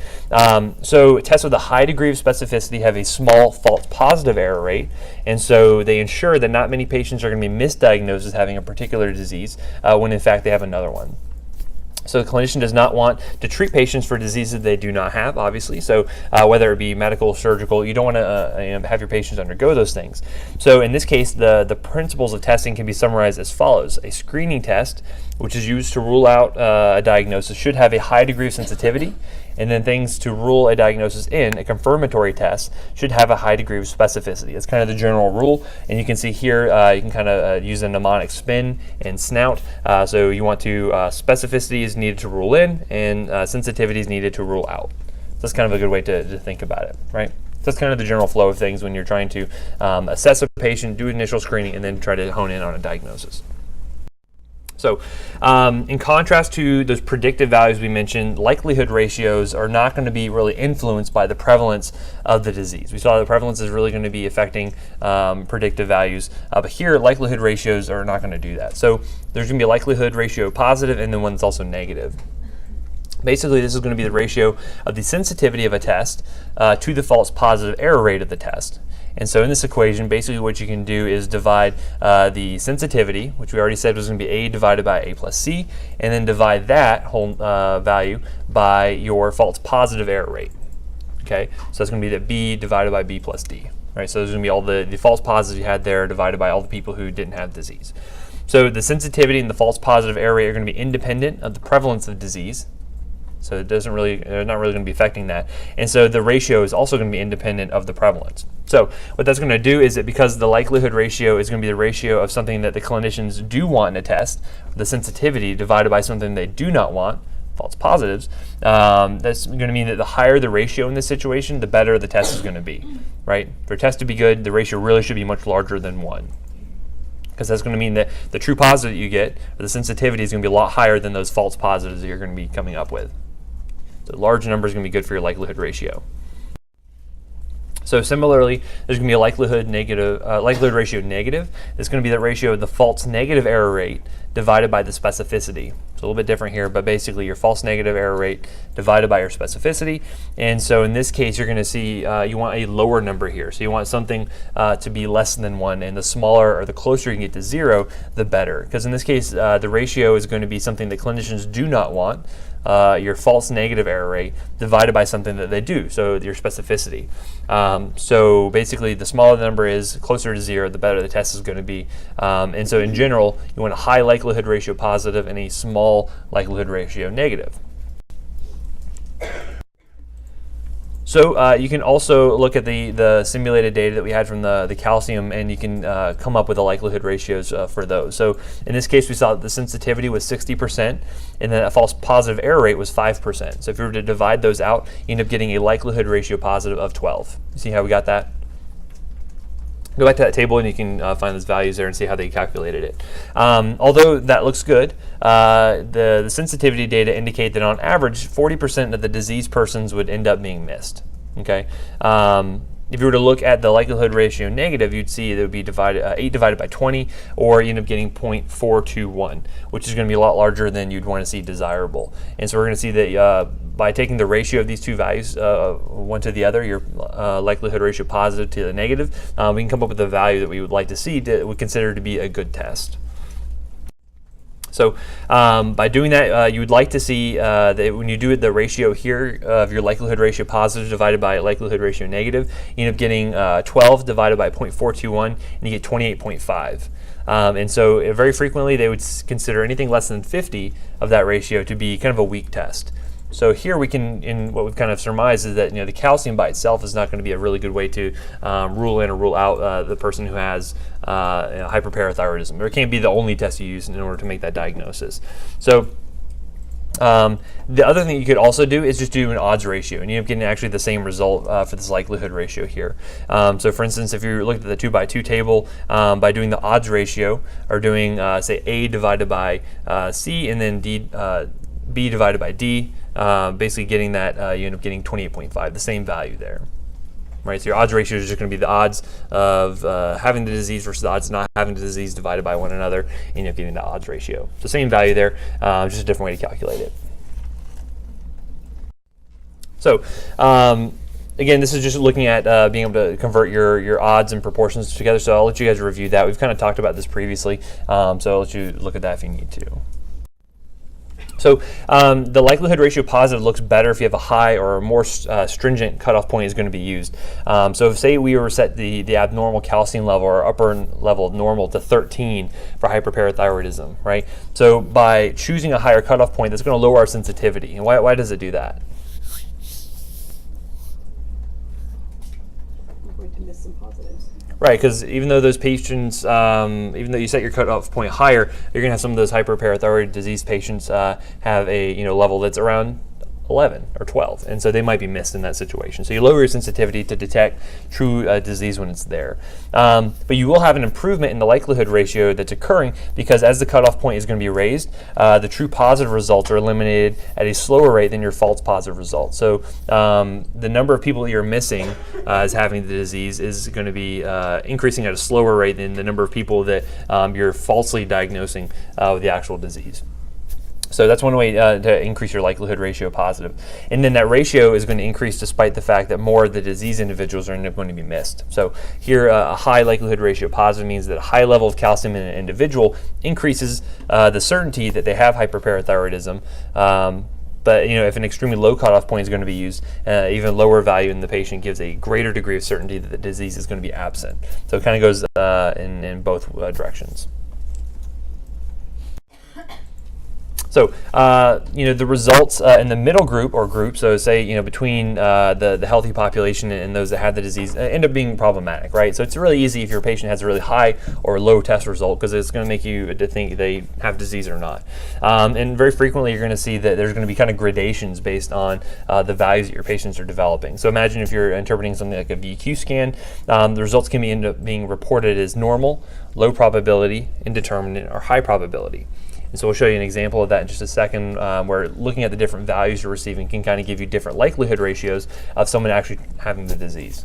So tests with a high degree of specificity have a small false positive error rate, and so they ensure that not many patients are going to be misdiagnosed as having a particular disease when in fact they have another one. So the clinician does not want to treat patients for diseases they do not have, obviously. So whether it be medical, surgical, you don't want to have your patients undergo those things. So in this case, the principles of testing can be summarized as follows. A screening test, which is used to rule out a diagnosis, should have a high degree of sensitivity. And then things to rule a diagnosis in, a confirmatory test, should have a high degree of specificity. It's kind of the general rule. And you can see here, you can kind of use a mnemonic spin and snout. So you want to, specificity is needed to rule in, and sensitivity is needed to rule out. So that's kind of a good way to think about it, right? So that's kind of the general flow of things when you're trying to assess a patient, do initial screening, and then try to hone in on a diagnosis. So in contrast to those predictive values we mentioned, likelihood ratios are not going to be really influenced by the prevalence of the disease. We saw the prevalence is really going to be affecting predictive values, but here likelihood ratios are not going to do that. So there's going to be a likelihood ratio positive and then one that's also negative. Basically, this is going to be the ratio of the sensitivity of a test to the false positive error rate of the test. And so in this equation, basically what you can do is divide the sensitivity, which we already said was going to be A divided by A plus C, and then divide that whole value by your false positive error rate. Okay, so that's going to be that B divided by B plus D. Right, so there's going to be all the false positives you had there divided by all the people who didn't have disease. So the sensitivity and the false positive error rate are going to be independent of the prevalence of disease. So it doesn't really, they're not really going to be affecting that. And so the ratio is also going to be independent of the prevalence. So what that's going to do is that because the likelihood ratio is going to be the ratio of something that the clinicians do want in a test, the sensitivity divided by something they do not want, false positives, that's going to mean that the higher the ratio in this situation, the better the test is going to be, right? For a test to be good, the ratio really should be much larger than 1. Because that's going to mean that the true positive that you get, or the sensitivity, is going to be a lot higher than those false positives that you're going to be coming up with. So large number is going to be good for your likelihood ratio. So similarly, there's going to be a likelihood ratio negative. It's going to be the ratio of the false negative error rate divided by the specificity. It's a little bit different here, but basically your false negative error rate divided by your specificity. And so in this case, you're going to see you want a lower number here. So you want something to be less than 1, and the smaller or the closer you can get to 0, the better. Because in this case, the ratio is going to be something that clinicians do not want. Your false negative error rate divided by something that they do, so your specificity. So basically, the smaller the number is, closer to 0, the better the test is going to be. And so in general, you want a high likelihood ratio positive and a small likelihood ratio negative. So you can also look at the simulated data that we had from the calcium, and you can come up with the likelihood ratios for those. So in this case, we saw that the sensitivity was 60%, and then a false positive error rate was 5%. So if you were to divide those out, you end up getting a likelihood ratio positive of 12. You see how we got that? Go back to that table and you can find those values there and see how they calculated it. Although that looks good, the sensitivity data indicate that on average 40% of the diseased persons would end up being missed. Okay. If you were to look at the likelihood ratio negative, you'd see it would be 8 divided by 20, or you end up getting 0.421, which is going to be a lot larger than you'd want to see desirable. And so we're going to see that by taking the ratio of these two values, one to the other, your likelihood ratio positive to the negative, we can come up with a value that we would like to see that we consider to be a good test. So by doing that, you would like to see that when you do the ratio here of your likelihood ratio positive divided by likelihood ratio negative, you end up getting 12 divided by 0.421, and you get 28.5. And so very frequently they would consider anything less than 50 of that ratio to be kind of a weak test. So here we can, in what we've kind of surmised, is that the calcium by itself is not going to be a really good way to rule in or rule out the person who has hyperparathyroidism. Or it can't be the only test you use in order to make that diagnosis. So the other thing you could also do is just do an odds ratio, and you end up getting actually the same result for this likelihood ratio here. So for instance, if you looked at the 2x2 table, by doing the odds ratio, or doing say A divided by C and then B divided by D, basically getting that, you end up getting 28.5, the same value there. Right, so your odds ratio is just going to be the odds of having the disease versus the odds of not having the disease divided by one another, and you end up getting the odds ratio. So same value there, just a different way to calculate it. So again, this is just looking at being able to convert your odds and proportions together, so I'll let you guys review that. We've kind of talked about this previously, so I'll let you look at that if you need to. So the likelihood ratio positive looks better if you have a high or a more stringent cutoff point is going to be used. So if, say, we were set the abnormal calcium level or upper level of normal to 13 for hyperparathyroidism, right? So by choosing a higher cutoff point, that's going to lower our sensitivity. And why does it do that? We're going to miss some positives. Right, because even though those patients, even though you set your cutoff point higher, you're going to have some of those hyperparathyroid disease patients have a level that's around 11 or 12, and so they might be missed in that situation. So you lower your sensitivity to detect true disease when it's there. But you will have an improvement in the likelihood ratio that's occurring because as the cutoff point is going to be raised, the true positive results are eliminated at a slower rate than your false positive results. So the number of people that you're missing as having the disease is going to be increasing at a slower rate than the number of people that you're falsely diagnosing with the actual disease. So that's one way to increase your likelihood ratio positive. And then that ratio is going to increase despite the fact that more of the disease individuals are going to be missed. So here, a high likelihood ratio positive means that a high level of calcium in an individual increases the certainty that they have hyperparathyroidism. But if an extremely low cutoff point is going to be used, even lower value in the patient gives a greater degree of certainty that the disease is going to be absent. So it kind of goes in both directions. So, the results in the middle group or group, so say, between the healthy population and those that have the disease, end up being problematic, right? So it's really easy if your patient has a really high or low test result because it's going to make you to think they have disease or not. And very frequently you're going to see that there's going to be kind of gradations based on the values that your patients are developing. So imagine if you're interpreting something like a VQ scan, the results can end up being reported as normal, low probability, indeterminate, or high probability. And so we'll show you an example of that in just a second, where looking at the different values you're receiving can kind of give you different likelihood ratios of someone actually having the disease.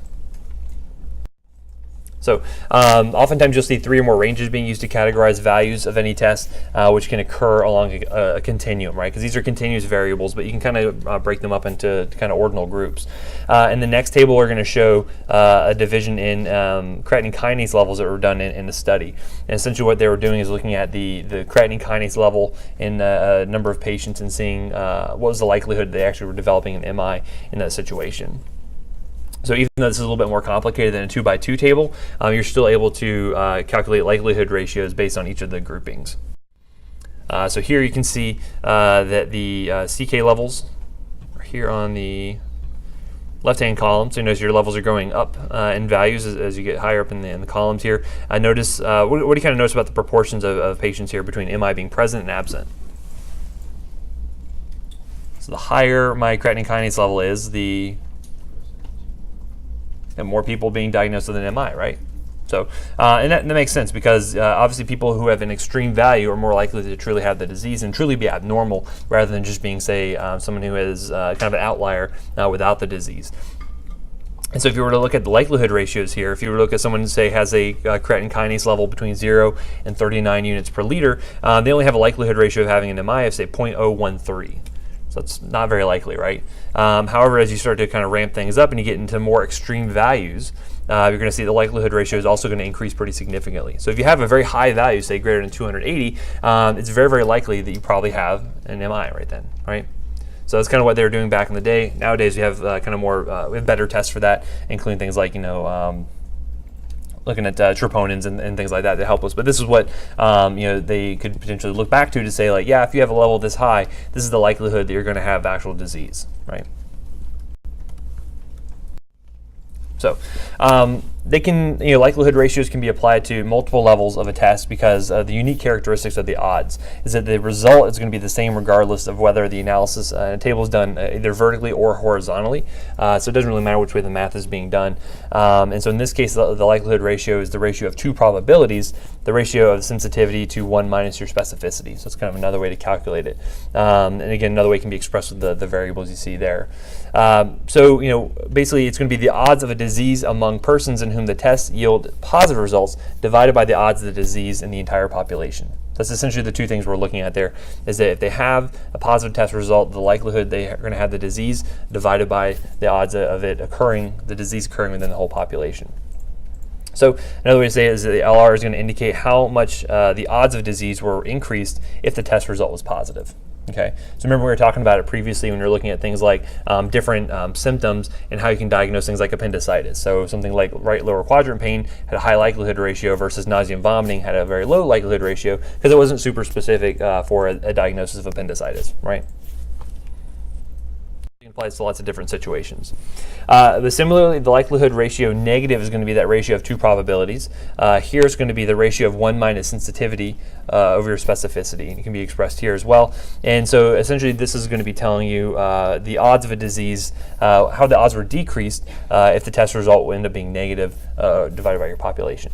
So oftentimes you'll see 3 or more ranges being used to categorize values of any test, which can occur along a continuum, right? Because these are continuous variables, but you can kind of break them up into kind of ordinal groups. In the next table, we're going to show a division in creatine kinase levels that were done in the study. And essentially what they were doing is looking at the creatine kinase level in a number of patients and seeing what was the likelihood they actually were developing an MI in that situation. So even though this is a little bit more complicated than a 2x2 table, you're still able to calculate likelihood ratios based on each of the groupings. So here you can see that the CK levels are here on the left-hand column. So you notice your levels are going up in values as you get higher up in the columns here. Notice what do you kind of notice about the proportions of patients here between MI being present and absent? So the higher my creatine kinase level is, the more people being diagnosed with an MI, right? So, and that makes sense because obviously people who have an extreme value are more likely to truly have the disease and truly be abnormal rather than just being, say, someone who is kind of an outlier without the disease. And so if you were to look at the likelihood ratios here, if you were to look at someone who, say, has a creatine kinase level between 0 and 39 units per liter, they only have a likelihood ratio of having an MI of, say, 0.013. So it's not very likely, right? However, as you start to kind of ramp things up and you get into more extreme values, you're going to see the likelihood ratio is also going to increase pretty significantly. So if you have a very high value, say greater than 280, it's very, very likely that you probably have an MI right then, right? So that's kind of what they were doing back in the day. Nowadays, we have kind of more, we have better tests for that, including things like, looking at troponins and things like that to help us. But this is what they could potentially look back to say, like, yeah, if you have a level this high, this is the likelihood that you're going to have actual disease, right? So they can, likelihood ratios can be applied to multiple levels of a test because the unique characteristics of the odds is that the result is going to be the same regardless of whether the analysis in a table is done either vertically or horizontally. So it doesn't really matter which way the math is being done. And so in this case, the likelihood ratio is the ratio of 2 probabilities, the ratio of sensitivity to 1 minus your specificity. So it's kind of another way to calculate it. And again, another way can be expressed with the variables you see there. So basically it's going to be the odds of a disease among persons in whom the tests yield positive results divided by the odds of the disease in the entire population. That's essentially the 2 things we're looking at there, is that if they have a positive test result, the likelihood they are going to have the disease divided by the odds of it occurring, the disease occurring within the whole population. So another way to say it is that the LR is going to indicate how much the odds of disease were increased if the test result was positive. Okay, so remember we were talking about it previously when we were looking at things like different symptoms and how you can diagnose things like appendicitis. So something like right lower quadrant pain had a high likelihood ratio versus nausea and vomiting had a very low likelihood ratio because it wasn't super specific for a diagnosis of appendicitis, right? Applies to lots of different situations. But similarly, the likelihood ratio negative is going to be that ratio of 2 probabilities. Here it's going to be the ratio of 1 minus sensitivity over your specificity. It can be expressed here as well. And so essentially this is going to be telling you the odds of a disease, how the odds were decreased if the test result will end up being negative divided by your population.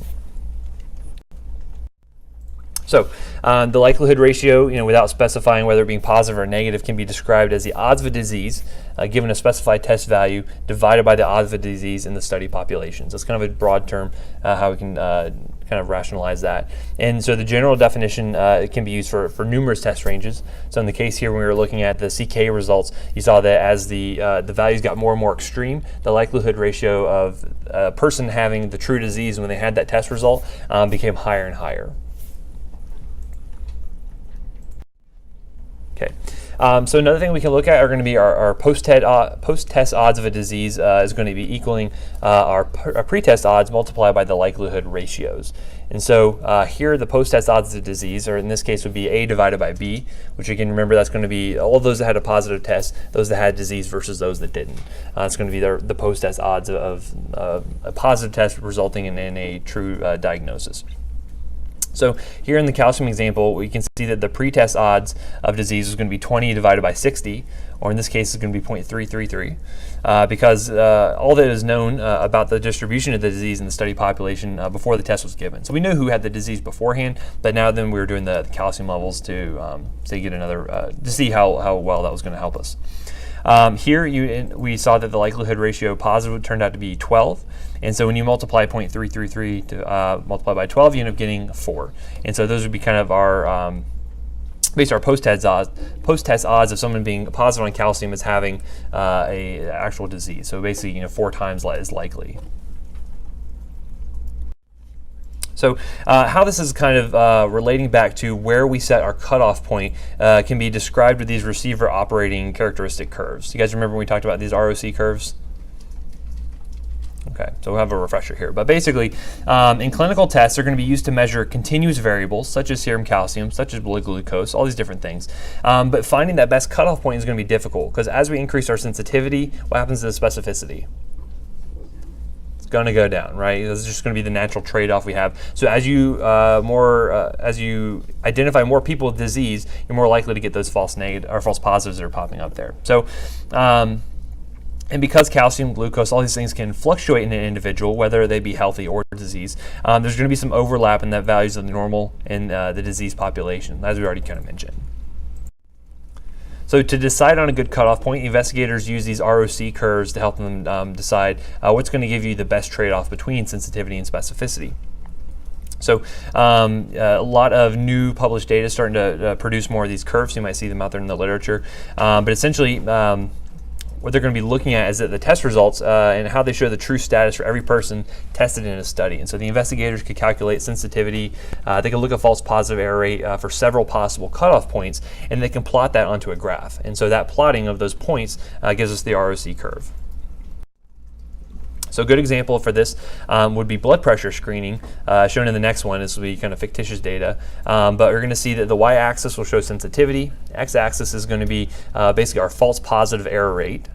So the likelihood ratio, without specifying whether it being positive or negative, can be described as the odds of a disease given a specified test value divided by the odds of a disease in the study population. So it's kind of a broad term how we can kind of rationalize that. And so the general definition can be used for numerous test ranges. So in the case here, when we were looking at the CK results, you saw that as the values got more and more extreme, the likelihood ratio of a person having the true disease when they had that test result became higher and higher. Okay, so another thing we can look at are going to be our post-test odds of a disease is going to be equaling our pre-test odds multiplied by the likelihood ratios. And so here the post-test odds of the disease, or in this case would be A divided by B, which again, remember that's going to be all those that had a positive test, those that had disease versus those that didn't. It's going to be the post-test odds of a positive test resulting in a true diagnosis. So here in the calcium example, we can see that the pretest odds of disease is going to be 20 divided by 60, or in this case, it's going to be 0.333, because all that is known about the distribution of the disease in the study population before the test was given. So we knew who had the disease beforehand, but now then we were doing the calcium levels to get another to see how well that was going to help us. Here we saw that the likelihood ratio positive turned out to be 12. And so when you multiply 0.333 to multiply by 12, you end up getting 4. And so those would be kind of our basically our post-test odds of someone being positive on calcium as having a actual disease. So basically, 4 times as likely. So how this is kind of relating back to where we set our cutoff point can be described with these receiver operating characteristic curves. You guys remember when we talked about these ROC curves? Okay, so we'll have a refresher here. But basically, in clinical tests, they're going to be used to measure continuous variables, such as serum calcium, such as blood glucose, all these different things. But finding that best cutoff point is going to be difficult, because as we increase our sensitivity, what happens to the specificity? It's going to go down, right? This is just going to be the natural trade-off we have. So as you identify more people with disease, you're more likely to get those false negative or false positives that are popping up there. So. And because calcium, glucose, all these things can fluctuate in an individual, whether they be healthy or disease, there's going to be some overlap in the values of the normal and the disease population, as we already kind of mentioned. So to decide on a good cutoff point, investigators use these ROC curves to help them decide what's going to give you the best trade-off between sensitivity and specificity. So a lot of new published data is starting to produce more of these curves. You might see them out there in the literature. But essentially, what they're going to be looking at is that the test results and how they show the true status for every person tested in a study. And so the investigators could calculate sensitivity. They can look at false positive error rate for several possible cutoff points, and they can plot that onto a graph. And so that plotting of those points gives us the ROC curve. So a good example for this would be blood pressure screening, shown in the next one. This will be kind of fictitious data, but we're going to see that the y-axis will show sensitivity. X-axis is going to be basically our false positive error rate,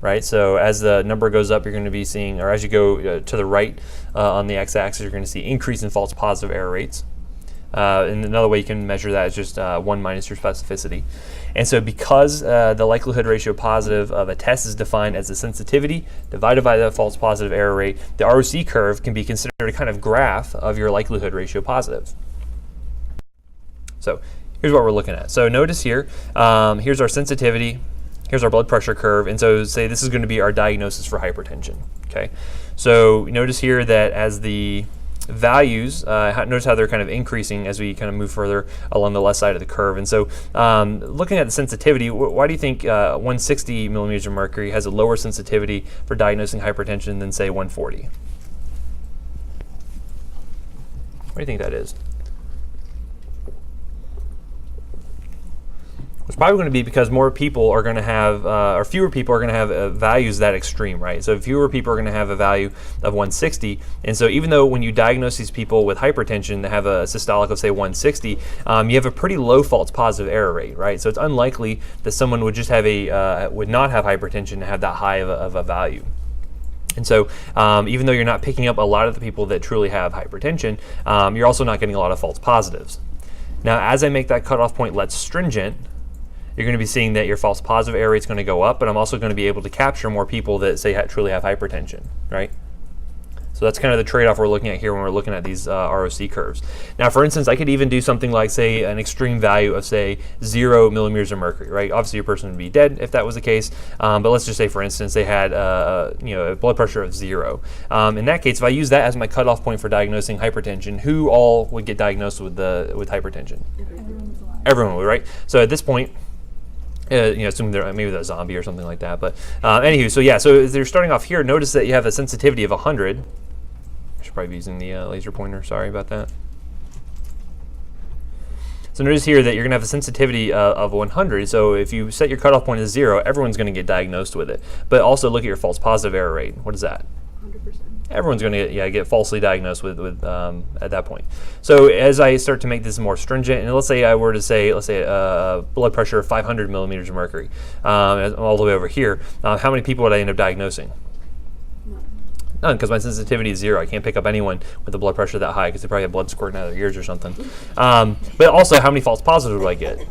right? So as the number goes up, you're going to be seeing, or as you go to the right on the x-axis, you're going to see increase in false positive error rates. And another way you can measure that is just 1 minus your specificity. And so because the likelihood ratio positive of a test is defined as the sensitivity divided by the false positive error rate, the ROC curve can be considered a kind of graph of your likelihood ratio positive. So here's what we're looking at. So notice here, here's our sensitivity, here's our blood pressure curve, and so say this is going to be our diagnosis for hypertension. Okay, so notice here that as the values, notice how they're kind of increasing as we kind of move further along the left side of the curve. And so looking at the sensitivity, why do you think 160 millimeters of mercury has a lower sensitivity for diagnosing hypertension than say 140? What do you think that is? It's probably going to be because more people are going to have, or fewer people are going to have values that extreme, right? So fewer people are going to have a value of 160. And so even though when you diagnose these people with hypertension that have a systolic of say 160, you have a pretty low false positive error rate, right? So it's unlikely that someone would just have would not have hypertension and have that high of a value. And so even though you're not picking up a lot of the people that truly have hypertension, you're also not getting a lot of false positives. Now, as I make that cutoff point less stringent, you're going to be seeing that your false positive error rate is going to go up, but I'm also going to be able to capture more people that say truly have hypertension, right? So that's kind of the trade-off we're looking at here when we're looking at these ROC curves. Now, for instance, I could even do something like, say, an extreme value of, say, 0 millimeters of mercury, right? Obviously, your person would be dead if that was the case, but let's just say, for instance, they had a blood pressure of 0. In that case, if I use that as my cutoff point for diagnosing hypertension, who all would get diagnosed with hypertension? Everyone would, right? So at this point, assuming maybe they're a zombie or something like that. But anywho, so yeah, so if they're starting off here, notice that you have a sensitivity of 100. I should probably be using the laser pointer. Sorry about that. So notice here that you're going to have a sensitivity of 100. So if you set your cutoff point as 0, everyone's going to get diagnosed with it. But also look at your false positive error rate. What is that? 100%. Everyone's going to get falsely diagnosed with at that point. So as I start to make this more stringent, and let's say I were to say, a blood pressure of 500 millimeters of mercury, all the way over here, how many people would I end up diagnosing? None, because my sensitivity is 0. I can't pick up anyone with a blood pressure that high because they probably have blood squirting out of their ears or something. But also, how many false positives would I get?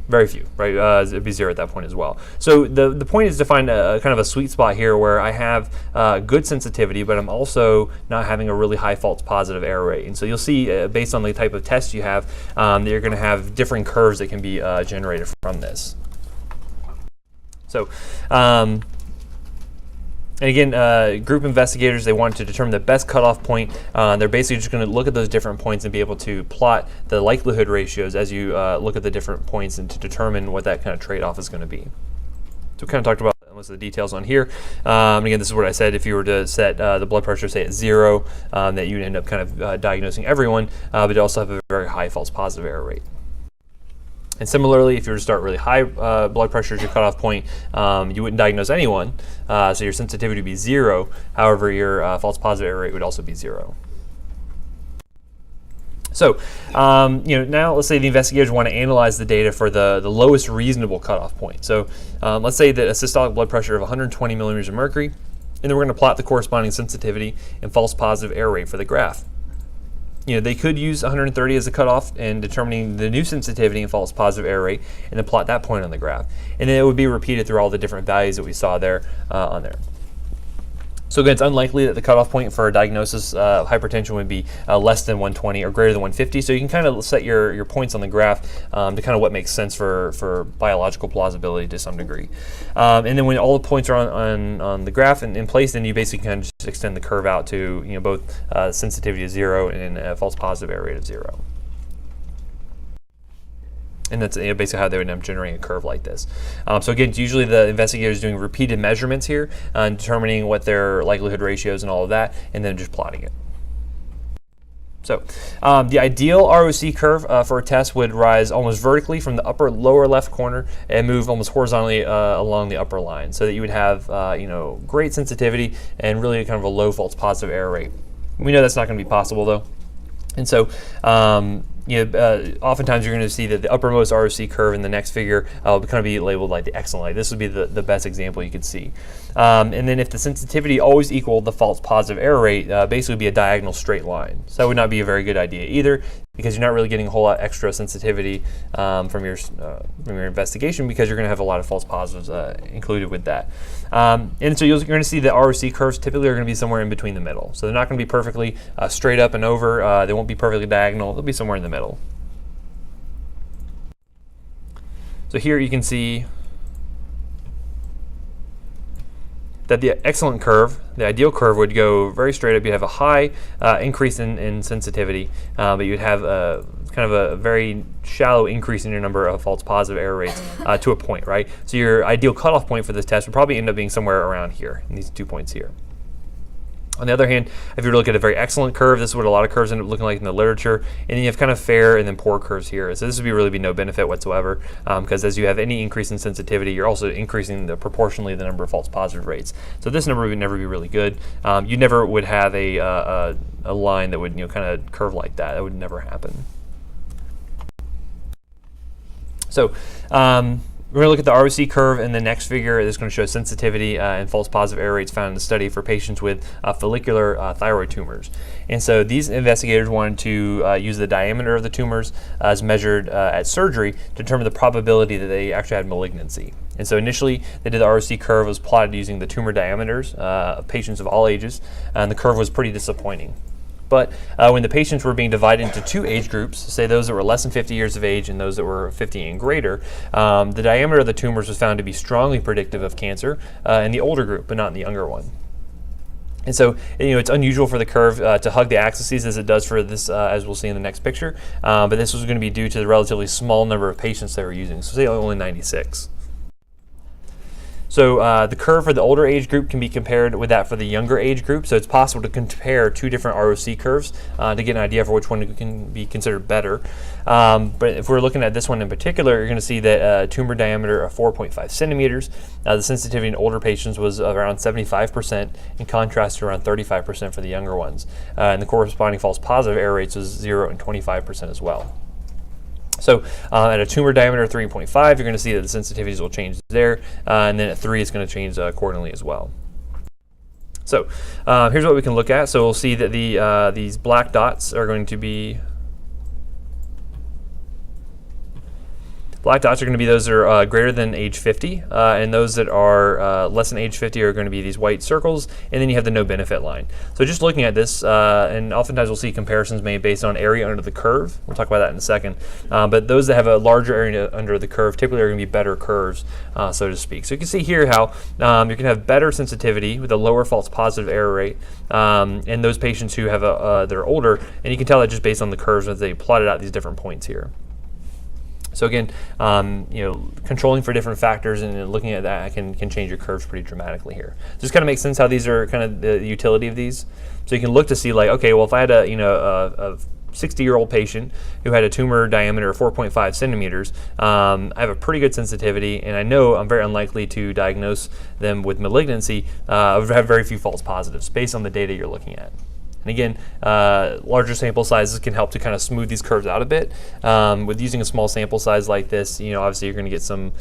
Very few, right? It'd be 0 at that point as well. So the point is to find a kind of a sweet spot here where I have good sensitivity, but I'm also not having a really high false positive error rate. And so you'll see, based on the type of test you have, that you're going to have different curves that can be generated from this. So, and again, group investigators, they want to determine the best cutoff point. They're basically just going to look at those different points and be able to plot the likelihood ratios as you look at the different points and to determine what that kind of trade-off is going to be. So we kind of talked about most of the details on here. And again, this is what I said. If you were to set the blood pressure, say, at 0, that you'd end up kind of diagnosing everyone, but you also have a very high false positive error rate. And similarly, if you were to start really high blood pressure as your cutoff point, you wouldn't diagnose anyone, so your sensitivity would be 0. However, your false positive error rate would also be 0. So, now let's say the investigators want to analyze the data for the lowest reasonable cutoff point. So, let's say that a systolic blood pressure of 120 millimeters of mercury, and then we're going to plot the corresponding sensitivity and false positive error rate for the graph. They could use 130 as a cutoff in determining the new sensitivity and false positive error rate, and then plot that point on the graph. And then it would be repeated through all the different values that we saw there on there. So again, it's unlikely that the cutoff point for a diagnosis of hypertension would be less than 120 or greater than 150. So you can kind of set your points on the graph to kind of what makes sense for biological plausibility to some degree. And then when all the points are on the graph and in place, then you basically kind of just extend the curve out to both sensitivity of 0 and a false positive error rate of 0. And that's basically how they would end up generating a curve like this. So again, it's usually the investigators doing repeated measurements here and determining what their likelihood ratios and all of that, and then just plotting it. So the ideal ROC curve for a test would rise almost vertically from the lower left corner and move almost horizontally along the upper line, so that you would have great sensitivity and really kind of a low false positive error rate. We know that's not going to be possible though, and so oftentimes you're going to see that the uppermost ROC curve in the next figure will kind of be labeled like the excellent. Like this would be the best example you could see. And then if the sensitivity always equaled the false positive error rate, basically would be a diagonal straight line. So that would not be a very good idea either, because you're not really getting a whole lot extra sensitivity from your investigation, because you're going to have a lot of false positives included with that. And so you're going to see the ROC curves typically are going to be somewhere in between the middle. So they're not going to be perfectly straight up and over. They won't be perfectly diagonal. They'll be somewhere in the middle. So here you can see that the excellent curve, the ideal curve, would go very straight up. You have a high increase in sensitivity, but you'd have kind of a very shallow increase in your number of false positive error rates to a point, right? So your ideal cutoff point for this test would probably end up being somewhere around here, in these 2 points here. On the other hand, if you were to look at a very excellent curve, this is what a lot of curves end up looking like in the literature, and then you have kind of fair and then poor curves here. So this would really be no benefit whatsoever, because as you have any increase in sensitivity, you're also increasing proportionally the number of false positive rates. So this number would never be really good. You never would have a line that would kind of curve like that. That would never happen. So We're going to look at the ROC curve in the next figure. It's going to show sensitivity and false positive error rates found in the study for patients with follicular thyroid tumors. And so these investigators wanted to use the diameter of the tumors as measured at surgery to determine the probability that they actually had malignancy. And so initially they did the ROC curve, was plotted using the tumor diameters of patients of all ages, and the curve was pretty disappointing. But when the patients were being divided into two age groups, say those that were less than 50 years of age and those that were 50 and greater, the diameter of the tumors was found to be strongly predictive of cancer in the older group, but not in the younger one. And so, it's unusual for the curve to hug the axes as it does for this, as we'll see in the next picture. But this was going to be due to the relatively small number of patients they were using, so say only 96. So the curve for the older age group can be compared with that for the younger age group. So it's possible to compare two different ROC curves to get an idea for which one can be considered better. But if we're looking at this one in particular, you're going to see that tumor diameter of 4.5 centimeters. The sensitivity in older patients was around 75%, in contrast to around 35% for the younger ones. And the corresponding false positive error rates was 0 and 25% as well. So at a tumor diameter of 3.5, you're going to see that the sensitivities will change there, and then at 3, it's going to change accordingly as well. So here's what we can look at. So we'll see that these black dots are going to be those that are greater than age 50, and those that are less than age 50 are going to be these white circles, and then you have the no benefit line. So just looking at this, and oftentimes we'll see comparisons made based on area under the curve. We'll talk about that in a second. But those that have a larger area under the curve typically are going to be better curves, so to speak. So you can see here how you can have better sensitivity with a lower false positive error rate in those patients who have that are older, and you can tell that just based on the curves as they plotted out these different points here. So again, controlling for different factors and looking at that can change your curves pretty dramatically here. So this kind of makes sense how these are kind of the utility of these. So you can look to see like, okay, well if I had a 60-year-old patient who had a tumor diameter of 4.5 centimeters, I have a pretty good sensitivity, and I know I'm very unlikely to diagnose them with malignancy. I would have very few false positives based on the data you're looking at. And again, larger sample sizes can help to kind of smooth these curves out a bit. With using a small sample size like this, obviously you're going to get some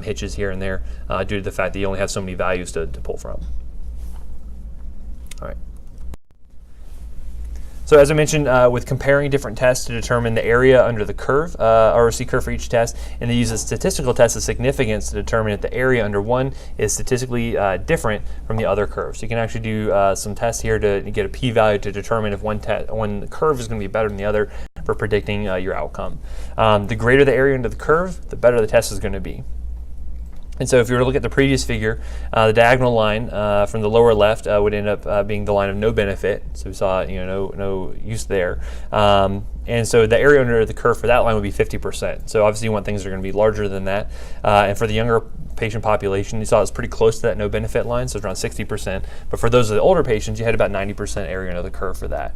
hitches here and there due to the fact that you only have so many values to pull from. All right. So as I mentioned, with comparing different tests to determine the area under the curve, ROC curve for each test, and they use a statistical test of significance to determine if the area under one is statistically different from the other curve. So you can actually do some tests here to get a p-value to determine if one curve is going to be better than the other for predicting your outcome. The greater the area under the curve, the better the test is going to be. And so if you were to look at the previous figure, the diagonal line from the lower left would end up being the line of no benefit. So we saw no use there. And so the area under the curve for that line would be 50%. So obviously you want things that are going to be larger than that. And for the younger patient population, you saw it was pretty close to that no benefit line, so it's around 60%. But for those of the older patients, you had about 90% area under the curve for that.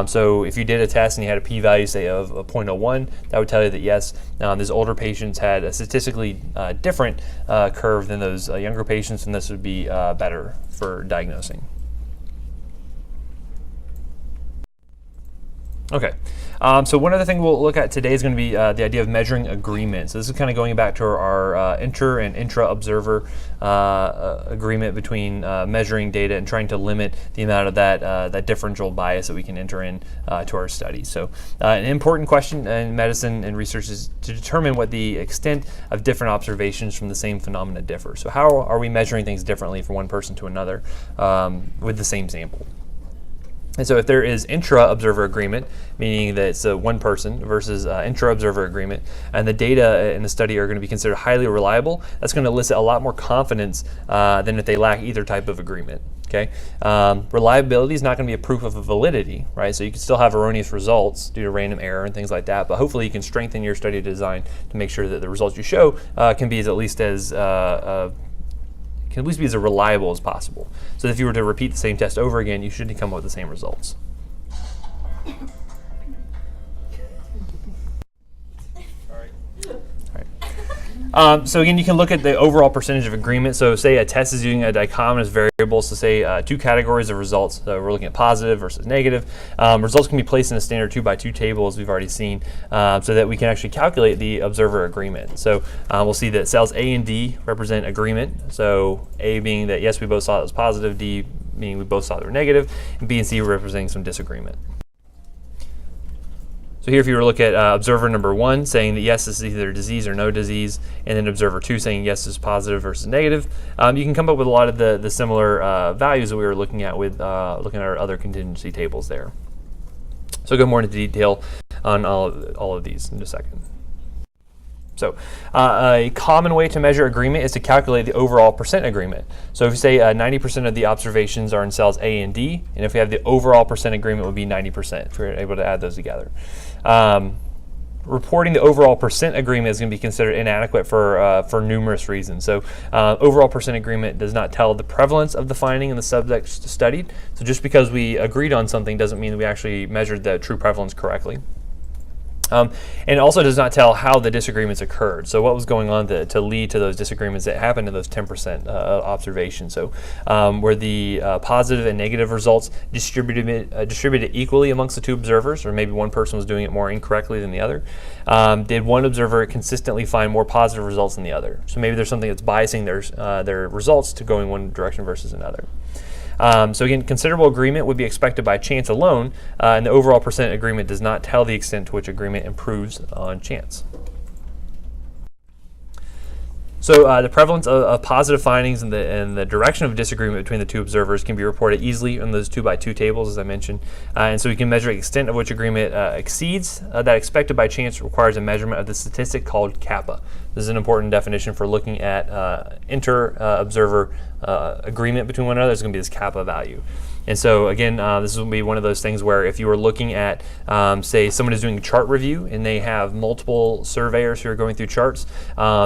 So if you did a test and you had a p-value, say, of 0.01, that would tell you that yes, these older patients had a statistically different curve than those younger patients, and this would be better for diagnosing. Okay, so one other thing we'll look at today is going to be the idea of measuring agreement. So this is kind of going back to our inter and intra-observer agreement between measuring data and trying to limit the amount of that differential bias that we can enter in to our study. So an important question in medicine and research is to determine what the extent of different observations from the same phenomena differ. So how are we measuring things differently from one person to another with the same sample? And so if there is intra-observer agreement, meaning that it's one person versus intra-observer agreement, and the data in the study are going to be considered highly reliable, that's going to elicit a lot more confidence than if they lack either type of agreement. Okay, reliability is not going to be a proof of a validity, right? So you can still have erroneous results due to random error and things like that, but hopefully you can strengthen your study design to make sure that the results you show can be at least as reliable as possible. So if you were to repeat the same test over again, you should come up with the same results. So again, you can look at the overall percentage of agreement. So say a test is using a dichotomous variable, so say two categories of results. So we're looking at positive versus negative. Results can be placed in a standard 2x2 table, as we've already seen, so that we can actually calculate the observer agreement. So we'll see that cells A and D represent agreement. So A being that yes, we both saw it was positive, D meaning we both saw they were negative, and B and C representing some disagreement. So here if you were to look at observer number 1 saying that yes, this is either disease or no disease, and then observer 2 saying yes, this is positive versus negative, you can come up with a lot of the similar values that we were looking at with looking at our other contingency tables there. So go more into detail on all of these in a second. So a common way to measure agreement is to calculate the overall percent agreement. So if you say 90% of the observations are in cells A and D, and if we have the overall percent agreement would be 90%, if we're able to add those together. Reporting the overall percent agreement is going to be considered inadequate for numerous reasons. So overall percent agreement does not tell the prevalence of the finding in the subjects studied. So just because we agreed on something doesn't mean that we actually measured the true prevalence correctly. And it also does not tell how the disagreements occurred. So what was going on to lead to those disagreements that happened in those 10% observations. So were the positive and negative results distributed equally amongst the two observers, or maybe one person was doing it more incorrectly than the other? Did one observer consistently find more positive results than the other? So maybe there's something that's biasing their results to going one direction versus another. So again, considerable agreement would be expected by chance alone, and the overall percent agreement does not tell the extent to which agreement improves on chance. So the prevalence of positive findings and the direction of disagreement between the two observers can be reported easily in those 2x2 tables, as I mentioned. And so we can measure the extent of which agreement exceeds that expected by chance requires a measurement of the statistic called kappa. This is an important definition for looking at inter-observer agreement between one another. It's going to be this kappa value. And so again, this will be one of those things where if you were looking at, say, someone is doing a chart review and they have multiple surveyors who are going through charts,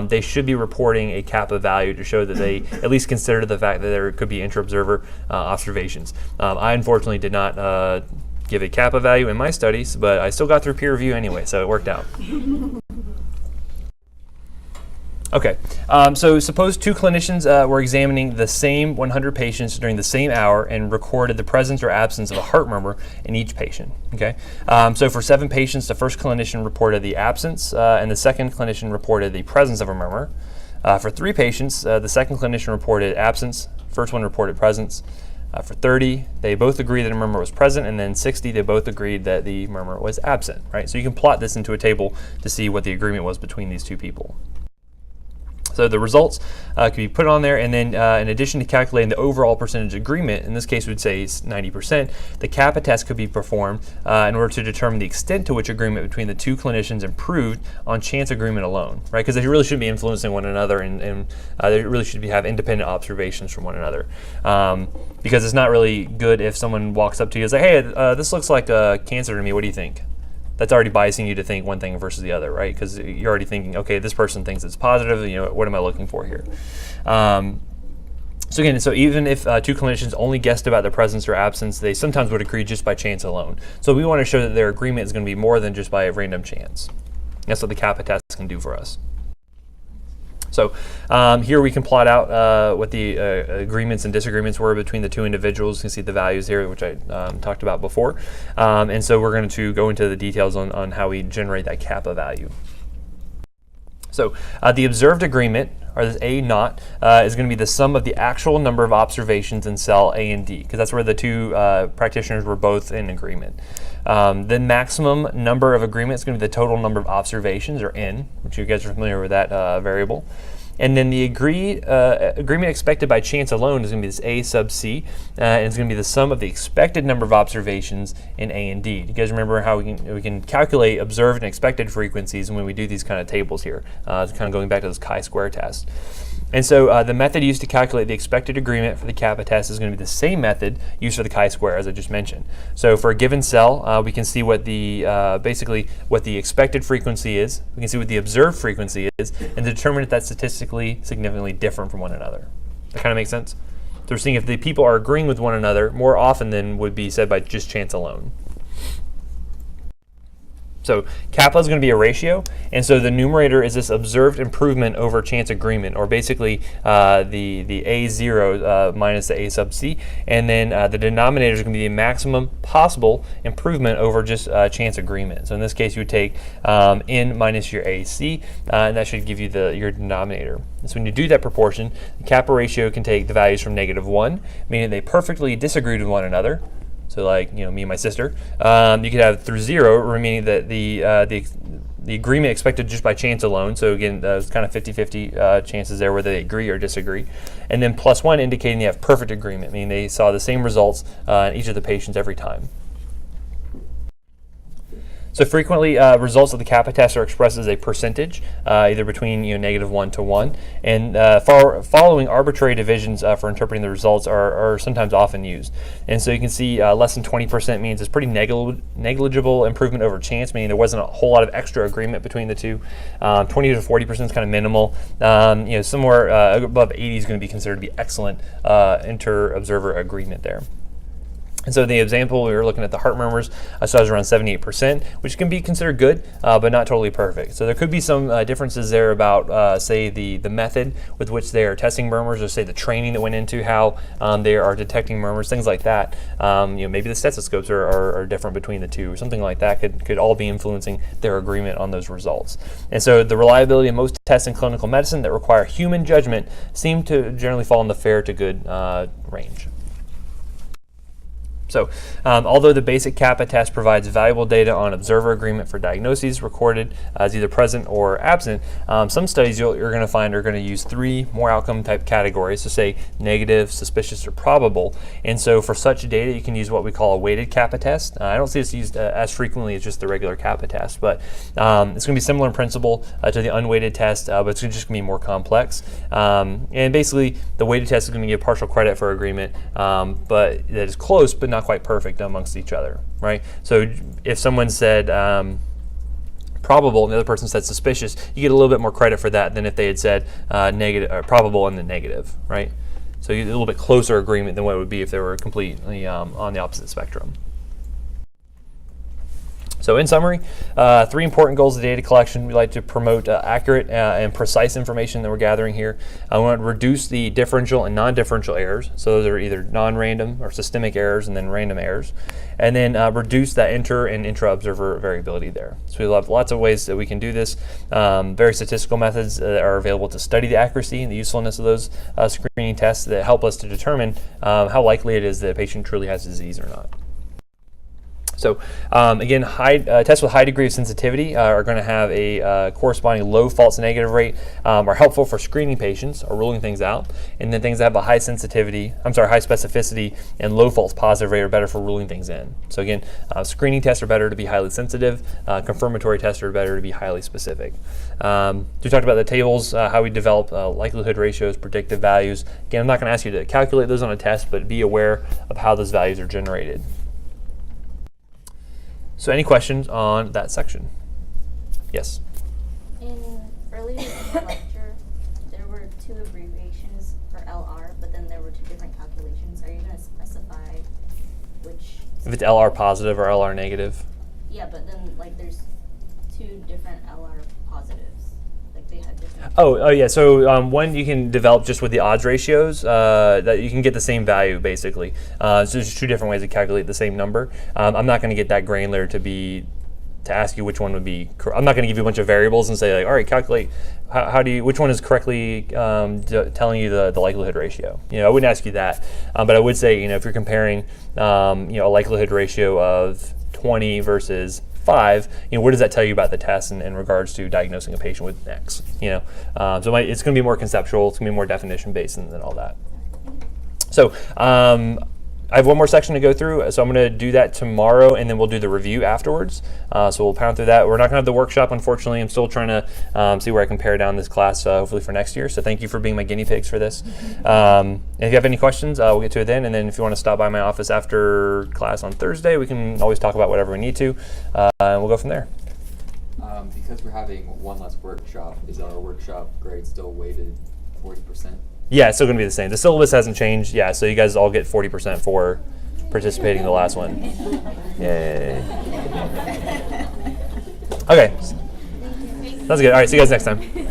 they should be reporting a kappa value to show that they at least consider the fact that there could be inter-observer observations. I unfortunately did not give a kappa value in my studies, but I still got through peer review anyway, so it worked out. Okay, so suppose two clinicians were examining the same 100 patients during the same hour and recorded the presence or absence of a heart murmur in each patient. Okay, so for 7 patients, the first clinician reported the absence, and the second clinician reported the presence of a murmur. For 3 patients, the second clinician reported absence, first one reported presence. For 30, they both agreed that a murmur was present, and then 60, they both agreed that the murmur was absent. Right, so you can plot this into a table to see what the agreement was between these two people. So the results can be put on there, and then in addition to calculating the overall percentage agreement, in this case we'd say 90%, the kappa test could be performed in order to determine the extent to which agreement between the two clinicians improved on chance agreement alone, right? Because they really shouldn't be influencing one another, and they really should have independent observations from one another. Because it's not really good if someone walks up to you and says, hey, this looks like cancer to me, what do you think? That's already biasing you to think one thing versus the other, right? Because you're already thinking, okay, this person thinks it's positive. You know, what am I looking for here? So again, so even if two clinicians only guessed about their presence or absence, they sometimes would agree just by chance alone. So we want to show that their agreement is going to be more than just by random chance. That's what the kappa test can do for us. So here we can plot out what the agreements and disagreements were between the two individuals. You can see the values here, which I talked about before. And so we're going to go into the details on how we generate that kappa value. So the observed agreement, or this A naught, is going to be the sum of the actual number of observations in cell A and D, because that's where the two practitioners were both in agreement. The maximum number of agreements is going to be the total number of observations, or N, which you guys are familiar with that variable. And then the agreement expected by chance alone is going to be this A sub C, and it's going to be the sum of the expected number of observations in A and D. Do you guys remember how we can calculate observed and expected frequencies when we do these kind of tables here? It's kind of going back to those chi-square tests. And so the method used to calculate the expected agreement for the kappa test is going to be the same method used for the chi-square as I just mentioned. So for a given cell, we can see what the basically what the expected frequency is. We can see what the observed frequency is, and determine if that's statistically significantly different from one another. That kind of makes sense? So we're seeing if the people are agreeing with one another more often than would be said by just chance alone. So kappa is going to be a ratio, and so the numerator is this observed improvement over chance agreement, or basically the A0 minus the A sub C, and then the denominator is going to be the maximum possible improvement over just chance agreement. So in this case, you would take N minus your AC, and that should give you your denominator. And so when you do that proportion, the kappa ratio can take the values from -1, meaning they perfectly disagreed with one another. So like, me and my sister. You could have through 0, meaning that the agreement expected just by chance alone. So again, there's kind of 50-50 chances there whether they agree or disagree. And then +1 indicating they have perfect agreement, meaning they saw the same results in each of the patients every time. So frequently, results of the kappa test are expressed as a percentage, either between -1 to 1. And following arbitrary divisions for interpreting the results are sometimes often used. And so you can see less than 20% means it's pretty negligible improvement over chance, meaning there wasn't a whole lot of extra agreement between the two. 20 to 40% is kind of minimal. Somewhere above 80 is going to be considered to be excellent inter-observer agreement there. And so the example, we were looking at the heart murmurs, so I was around 78%, which can be considered good, but not totally perfect. So there could be some differences there about, say, the method with which they are testing murmurs, or say the training that went into how they are detecting murmurs, things like that. Maybe the stethoscopes are different between the two, or something like that could all be influencing their agreement on those results. And so the reliability of most tests in clinical medicine that require human judgment seem to generally fall in the fair to good range. So, although the basic kappa test provides valuable data on observer agreement for diagnoses recorded as either present or absent, some studies you're going to find are going to use 3 more outcome type categories, so say negative, suspicious, or probable. And so for such data, you can use what we call a weighted kappa test. I don't see this used as frequently as just the regular kappa test, but it's going to be similar in principle to the unweighted test, but it's just going to be more complex. And basically, the weighted test is going to give partial credit for agreement, but that is close, but not quite perfect amongst each other, right? So if someone said probable and the other person said suspicious, you get a little bit more credit for that than if they had said negative or probable and then negative, right? So you get a little bit closer agreement than what it would be if they were completely on the opposite spectrum. So in summary, 3 important goals of data collection. We like to promote accurate and precise information that we're gathering here. We want to reduce the differential and non-differential errors. So those are either non-random or systemic errors and then random errors. And then reduce that inter and intra-observer variability there. So we have lots of ways that we can do this. Various statistical methods that are available to study the accuracy and the usefulness of those screening tests that help us to determine how likely it is that a patient truly has disease or not. So again, tests with high degree of sensitivity are going to have a corresponding low false negative rate, are helpful for screening patients or ruling things out. And then things that have a high specificity and low false positive rate are better for ruling things in. So again, screening tests are better to be highly sensitive. Confirmatory tests are better to be highly specific. We talked about the tables, how we develop likelihood ratios, predictive values. Again, I'm not going to ask you to calculate those on a test, but be aware of how those values are generated. So any questions on that section? Yes? Earlier in the lecture, there were 2 abbreviations for LR, but then there were 2 different calculations. Are you going to specify which? If it's LR positive or LR negative? Yeah, but then there's 2 different LR positives. They had different. Oh yeah. So one you can develop just with the odds ratios that you can get the same value basically. So there's 2 different ways to calculate the same number. I'm not going to get that granular to ask you which one would be. I'm not going to give you a bunch of variables and say all right, calculate which one is correctly telling you the likelihood ratio. I wouldn't ask you that, but I would say if you're comparing a likelihood ratio of 20 versus 5, what does that tell you about the test in regards to diagnosing a patient with X? So it's going to be more conceptual, it's going to be more definition based than all that. So I have one more section to go through, so I'm going to do that tomorrow, and then we'll do the review afterwards. So we'll pound through that. We're not going to have the workshop, unfortunately. I'm still trying to see where I can pare down this class, hopefully for next year. So thank you for being my guinea pigs for this. And if you have any questions, we'll get to it then. And then if you want to stop by my office after class on Thursday, we can always talk about whatever we need to, and we'll go from there. Because we're having one less workshop, is our workshop grade still weighted 40%? Yeah, it's still going to be the same. The syllabus hasn't changed. Yeah, so you guys all get 40% for participating in the last one. Yay. Okay. Sounds good. All right, see you guys next time.